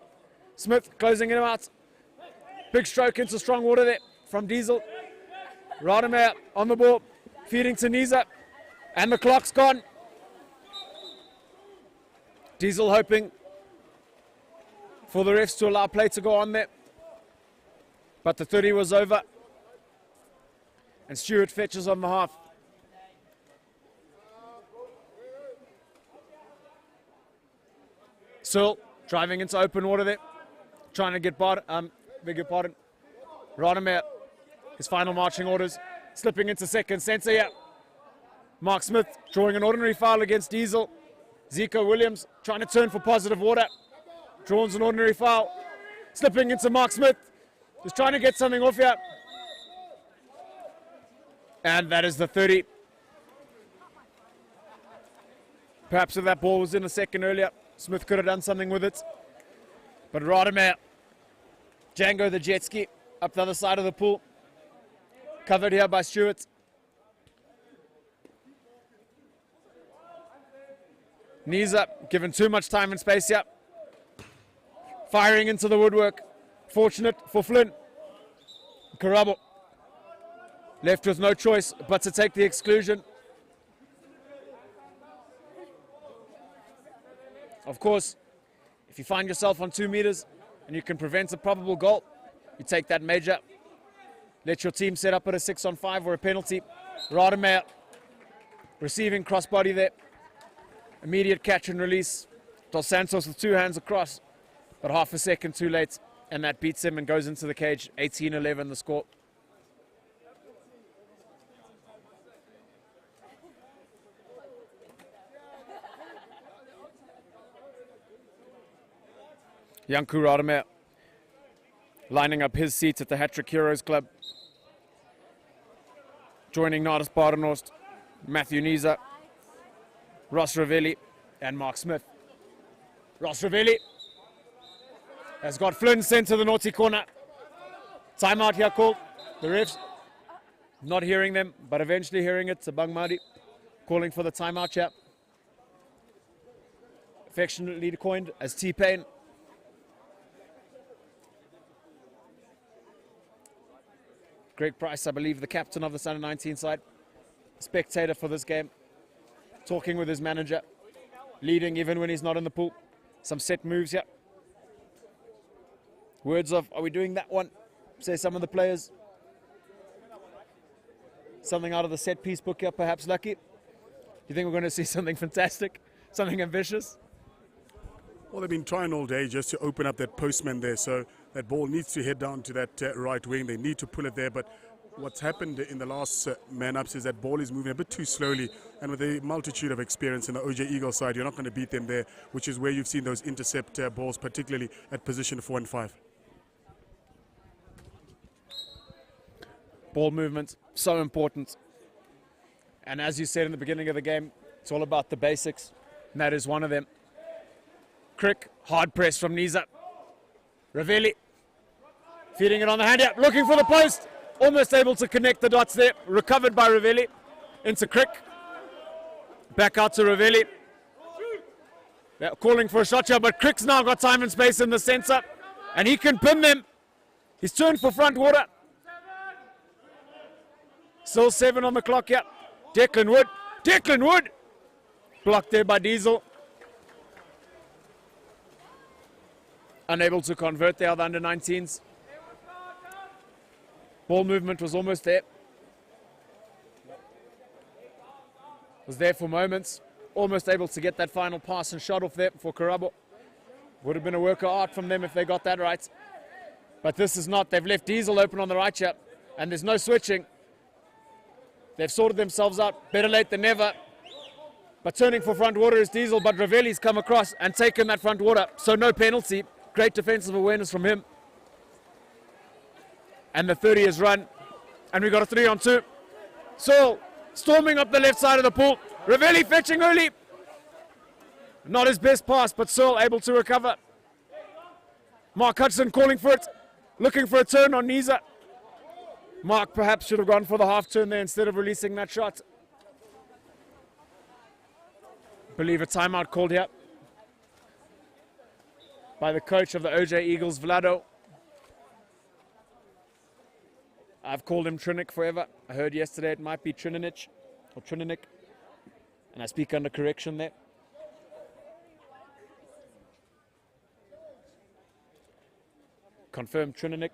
Smith closing him out. Big stroke into strong water there from Diesel. Rademacher on the ball, feeding to Niza, and the clock's gone. Diesel hoping for the refs to allow play to go on there, but the 30 was over, and Stewart fetches on the half. Searle driving into open water there, trying to get beg your pardon. Rademacher, his final marching orders, slipping into second center here. Mark Smith drawing an ordinary foul against Diesel. Zico Williams trying to turn for positive water. Draws an ordinary foul. Slipping into Mark Smith. Just trying to get something off here. And that is the 30. Perhaps if that ball was in a second earlier, Smith could have done something with it. But Rademacher, Django the jet ski up the other side of the pool. Covered here by Stewart. Knees up, given too much time and space here. Firing into the woodwork Fortunate for Flynn. Karabo left with no choice but to take the exclusion. Of course, if you find yourself on 2 meters and you can prevent a probable goal, you take that major. Let your team set up at a 6-on-5 or a penalty. Rademacher receiving crossbody there. Immediate catch and release. Dos Santos with 2 hands across, but half a second too late, and that beats him and goes into the cage. 18-11 the score. Janku Rademacher lining up his seat at the Hat-Trick Heroes Club. Joining Nardis Badenhorst, Matthew Niza, Ross Ravelli, and Mark Smith. Ross Ravelli has got Flynn sent to the naughty corner. Timeout here called. The refs not hearing them, but eventually hearing it. Sabang Madi calling for the timeout here. Affectionately coined as T-Pain. Greg Price, I believe, the captain of the Under 19 side, spectator for this game, talking with his manager, leading even when he's not in the pool. Some set moves here. Words of, are we doing that one? Say some of the players. Something out of the set piece book here, perhaps, Lucky. You think we're going to see something fantastic, something ambitious? Well, they've been trying all day just to open up that postman there, so that ball needs to head down to that right wing. They need to pull it there, but what's happened in the last man-ups is that ball is moving a bit too slowly, and with a multitude of experience in the OJ Eagle side, you're not going to beat them there, which is where you've seen those intercept balls, particularly at position 4 and 5. Ball movement, so important. And as you said in the beginning of the game, it's all about the basics, and that is one of them. Crick, hard press from Niza. Ravelli, feeding it on the hand, yeah, looking for the post. Almost able to connect the dots there. Recovered by Ravelli into Crick. Back out to Ravelli. They're calling for a shot here, but Crick's now got time and space in the center, and he can pin them. He's turned for front water. Still 7 on the clock here. Declan Wood. Declan Wood! Blocked there by Diesel. Unable to convert there, the under-19s. Ball movement was almost there. Was there for moments. Almost able to get that final pass and shot off there for Karabo. Would have been a work of art from them if they got that right. But this is not. They've left Diesel open on the right here, and there's no switching. They've sorted themselves out. Better late than never. But turning for front water is Diesel, but Ravelli's come across and taken that front water, so no penalty. Great defensive awareness from him. And the 30 is run. And we got a 3-on-2. Searle storming up the left side of the pool. Ravelli fetching early. Not his best pass, but Searle able to recover. Mark Hudson calling for it. Looking for a turn on Niza. Mark perhaps should have gone for the half turn there instead of releasing that shot. Believe a timeout called here by the coach of the OJ Eagles, Vlado. I've called him Trinic forever. I heard yesterday it might be Trininic or Trinic, and I speak under correction there. Confirmed Trinic.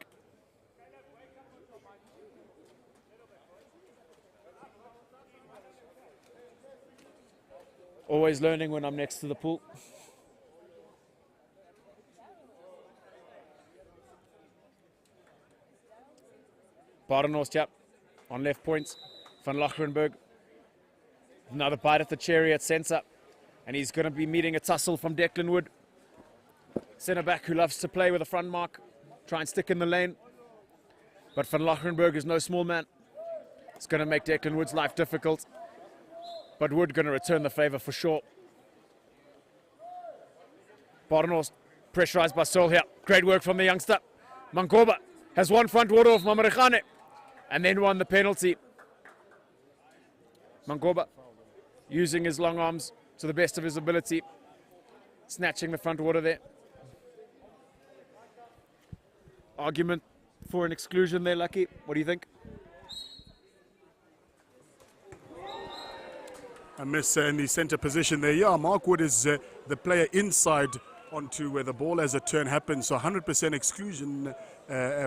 Always learning when I'm next to the pool. Badenhorst, yep, on left point. Van Lochrenberg. Another bite at the cherry at centre. And he's going to be meeting a tussle from Declan Wood. Centre back who loves to play with a front mark. Try and stick in the lane. But Van Lochrenberg is no small man. It's going to make Declan Wood's life difficult. But Wood going to return the favour for sure. Badenhorst pressurised by Searle here. Great work from the youngster. Mangoba has one front water off Mamarechane and then won the penalty. Mangoba using his long arms to the best of his ability. Snatching the front water there. argument for an exclusion there, Lucky. What do you think? A miss in the center position there. Yeah, Mark Wood is the player inside onto where the ball as a turn happens. So 100% exclusion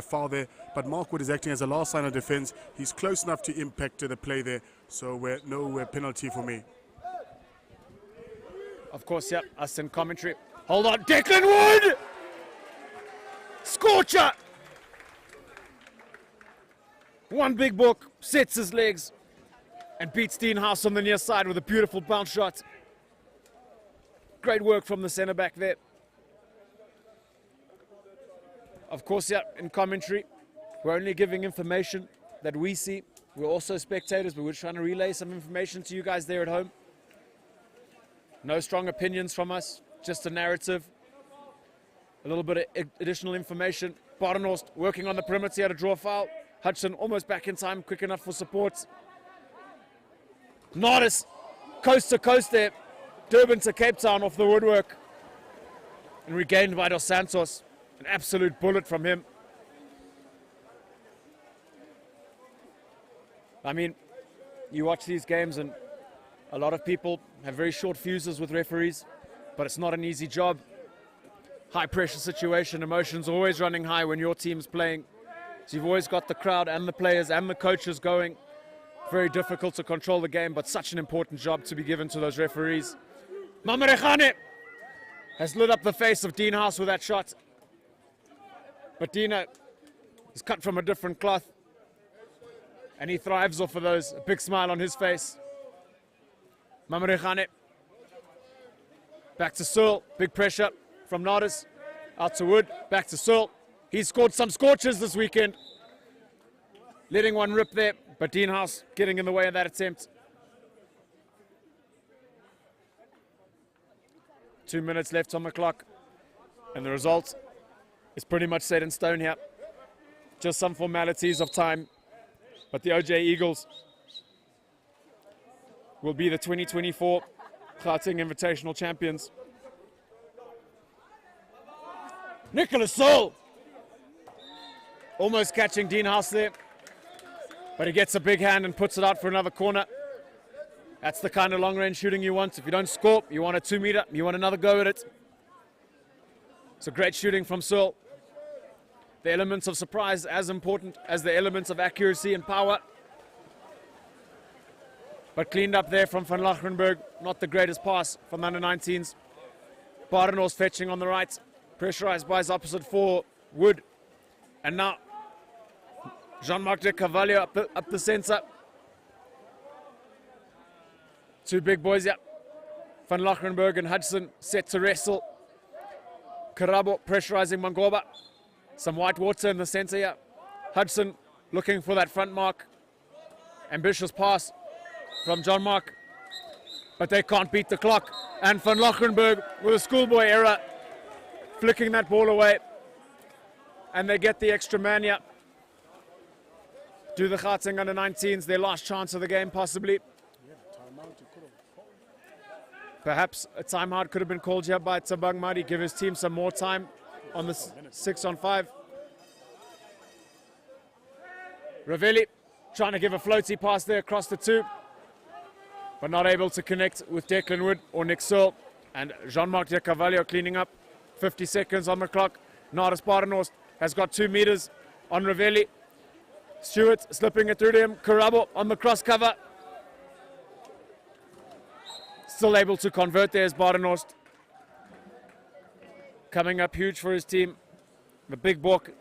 foul there. But Mark Wood is acting as a last line of defense. He's close enough to impact the play there. So no penalty for me. Of course, yep, us in commentary. Hold on, Declan Wood! Scorcher! One big book, sets his legs, and beats Dean House on the near side with a beautiful bounce shot. Great work from the centre back there. Of course, yeah, in commentary, we're only giving information that we see. We're also spectators, but we're trying to relay some information to you guys there at home. No strong opinions from us, just a narrative. A little bit of additional information. Badenhorst working on the perimeter to draw a foul. Hudson almost back in time, quick enough for support. Marist, coast to coast there. Durban to Cape Town off the woodwork. And regained by Dos Santos. An absolute bullet from him. I mean, you watch these games and a lot of people have very short fuses with referees, but it's not an easy job. High pressure situation, emotions always running high when your team's playing. So you've always got the crowd and the players and the coaches going. Very difficult to control the game, but such an important job to be given to those referees. Mamarechane has lit up the face of Dean House with that shot. But Dina is cut from a different cloth, and he thrives off of those. A big smile on his face. Mamarechane. Back to Searle. Big pressure from Nardis. Out to Wood. Back to Searle. He's scored some scorches this weekend. Letting one rip there, but Dean House getting in the way of that attempt. 2 minutes left on the clock, and the result is pretty much set in stone here. Just some formalities of time, but the OJ Eagles will be the 2024 Gauteng Invitational champions. Nicholas Searle almost catching Dean House there, but he gets a big hand and puts it out for another corner. That's the kind of long-range shooting you want. If you don't score, you want a 2-meter, you want another go at it. So great shooting from Searle. The elements of surprise as important as the elements of accuracy and power. But cleaned up there from Van Lachenberg. Not the greatest pass from the under-19s. Badenhorst fetching on the right. Pressurized by his opposite for Wood. And now Jean-Marc de Carvalho up the center. Two big boys, yeah. Van Lachenberg and Hudson set to wrestle. Karabo pressurizing Mangoba. Some white water in the center, yeah. Hudson looking for that front mark. Ambitious pass from John Mark. But they can't beat the clock. And Van Lachenberg with a schoolboy error, flicking that ball away. And they get the extra man, yeah. Do the Gauteng under-19s their last chance of the game, possibly. Perhaps a timeout could have been called here by Tabang Madi, give his team some more time on the 6-on-5. Ravelli trying to give a floaty pass there across the two, but not able to connect with Declan Wood or Nick Searle. And Jean-Marc de Carvalho cleaning up. 50 seconds on the clock. Nardis Badenhorst has got 2 meters on Ravelli. Stewart slipping it through to him. Karabo on the cross cover. Still able to convert there is Badenhorst. Coming up huge for his team. The big balk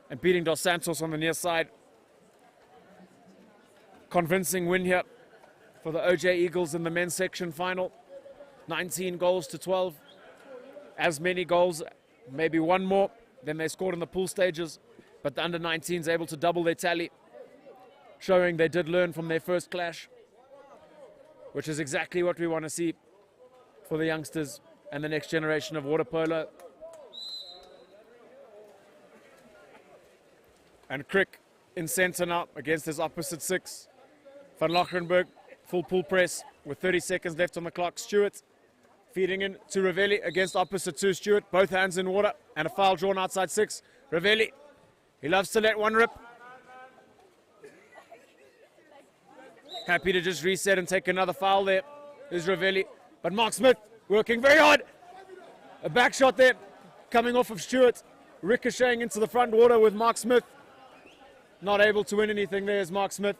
and beating Dos Santos on the near side. Convincing win here for the OJ Eagles in the men's section final. 19 goals to 12. As many goals, maybe one more than they scored in the pool stages. But the under-19s able to double their tally, showing they did learn from their first clash, which is exactly what we want to see for the youngsters and the next generation of water polo. And Crick in centre now against his opposite 6. Van Lachenberg, full pull press with 30 seconds left on the clock. Stewart feeding in to Ravelli against opposite 2. Stewart, both hands in water, and a foul drawn outside 6. Ravelli He loves to let one rip. Happy to just reset and take another foul there is Ravelli. But Mark Smith working very hard. A back shot there coming off of Stewart. Ricocheting into the front water with Mark Smith. Not able to win anything there is Mark Smith.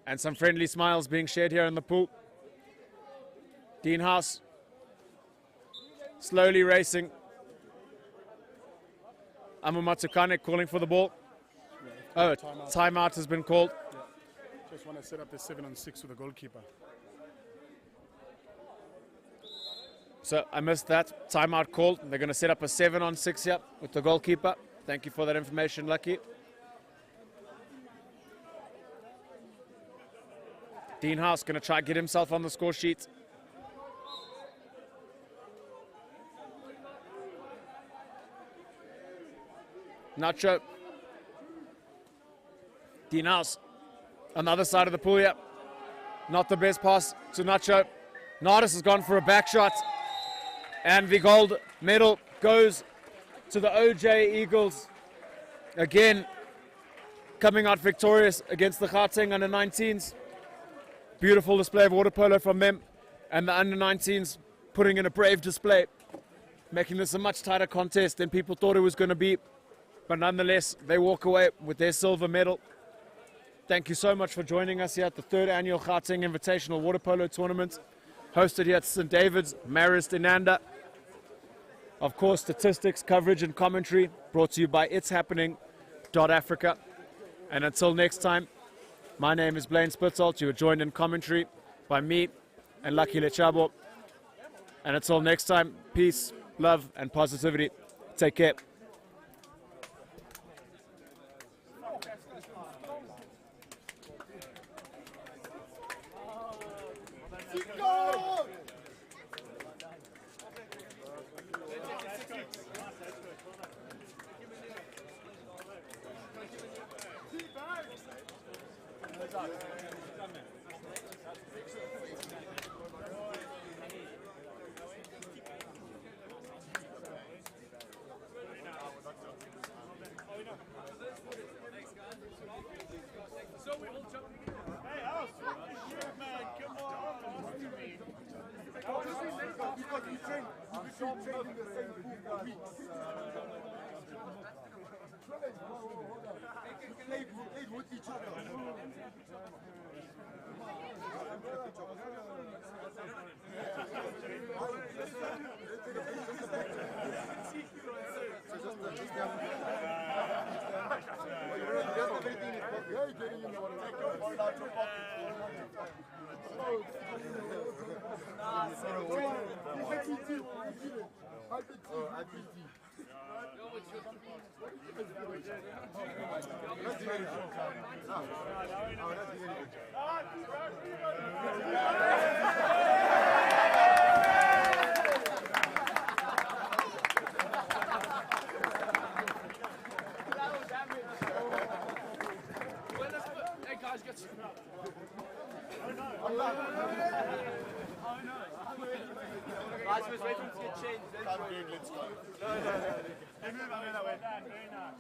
And some friendly smiles being shared here in the pool. Dean House slowly racing. Amu Matukane calling for the ball. Oh, timeout has been called. Yeah. Just want to set up the 7-on-6 with the goalkeeper. So I missed that. Timeout called. They're going to set up a 7-on-6 here with the goalkeeper. Thank you for that information, Lucky. Dean House going to try to get himself on the score sheet. Nacho. Dean House on the other side of the pool here. Not the best pass to Nacho. Nardis has gone for a back shot. And the gold medal goes to the OJ Eagles. Again, coming out victorious against the Gauteng under-19s. Beautiful display of water polo from them. And the under-19s putting in a brave display, making this a much tighter contest than people thought it was going to be. But nonetheless, they walk away with their silver medal. Thank you so much for joining us here at the 3rd annual Gauteng Invitational Water Polo Tournament, hosted here at St. David's, Marist, Inanda. Of course, statistics, coverage, and commentary brought to you by ItsHappening.Africa. And until next time, my name is Blaine Spitzold. You were joined in commentary by me and Lucky Lechabo. And until next time, peace, love, and positivity. Take care. Guys, we're waiting to get changed. Let's go. No. Very nice.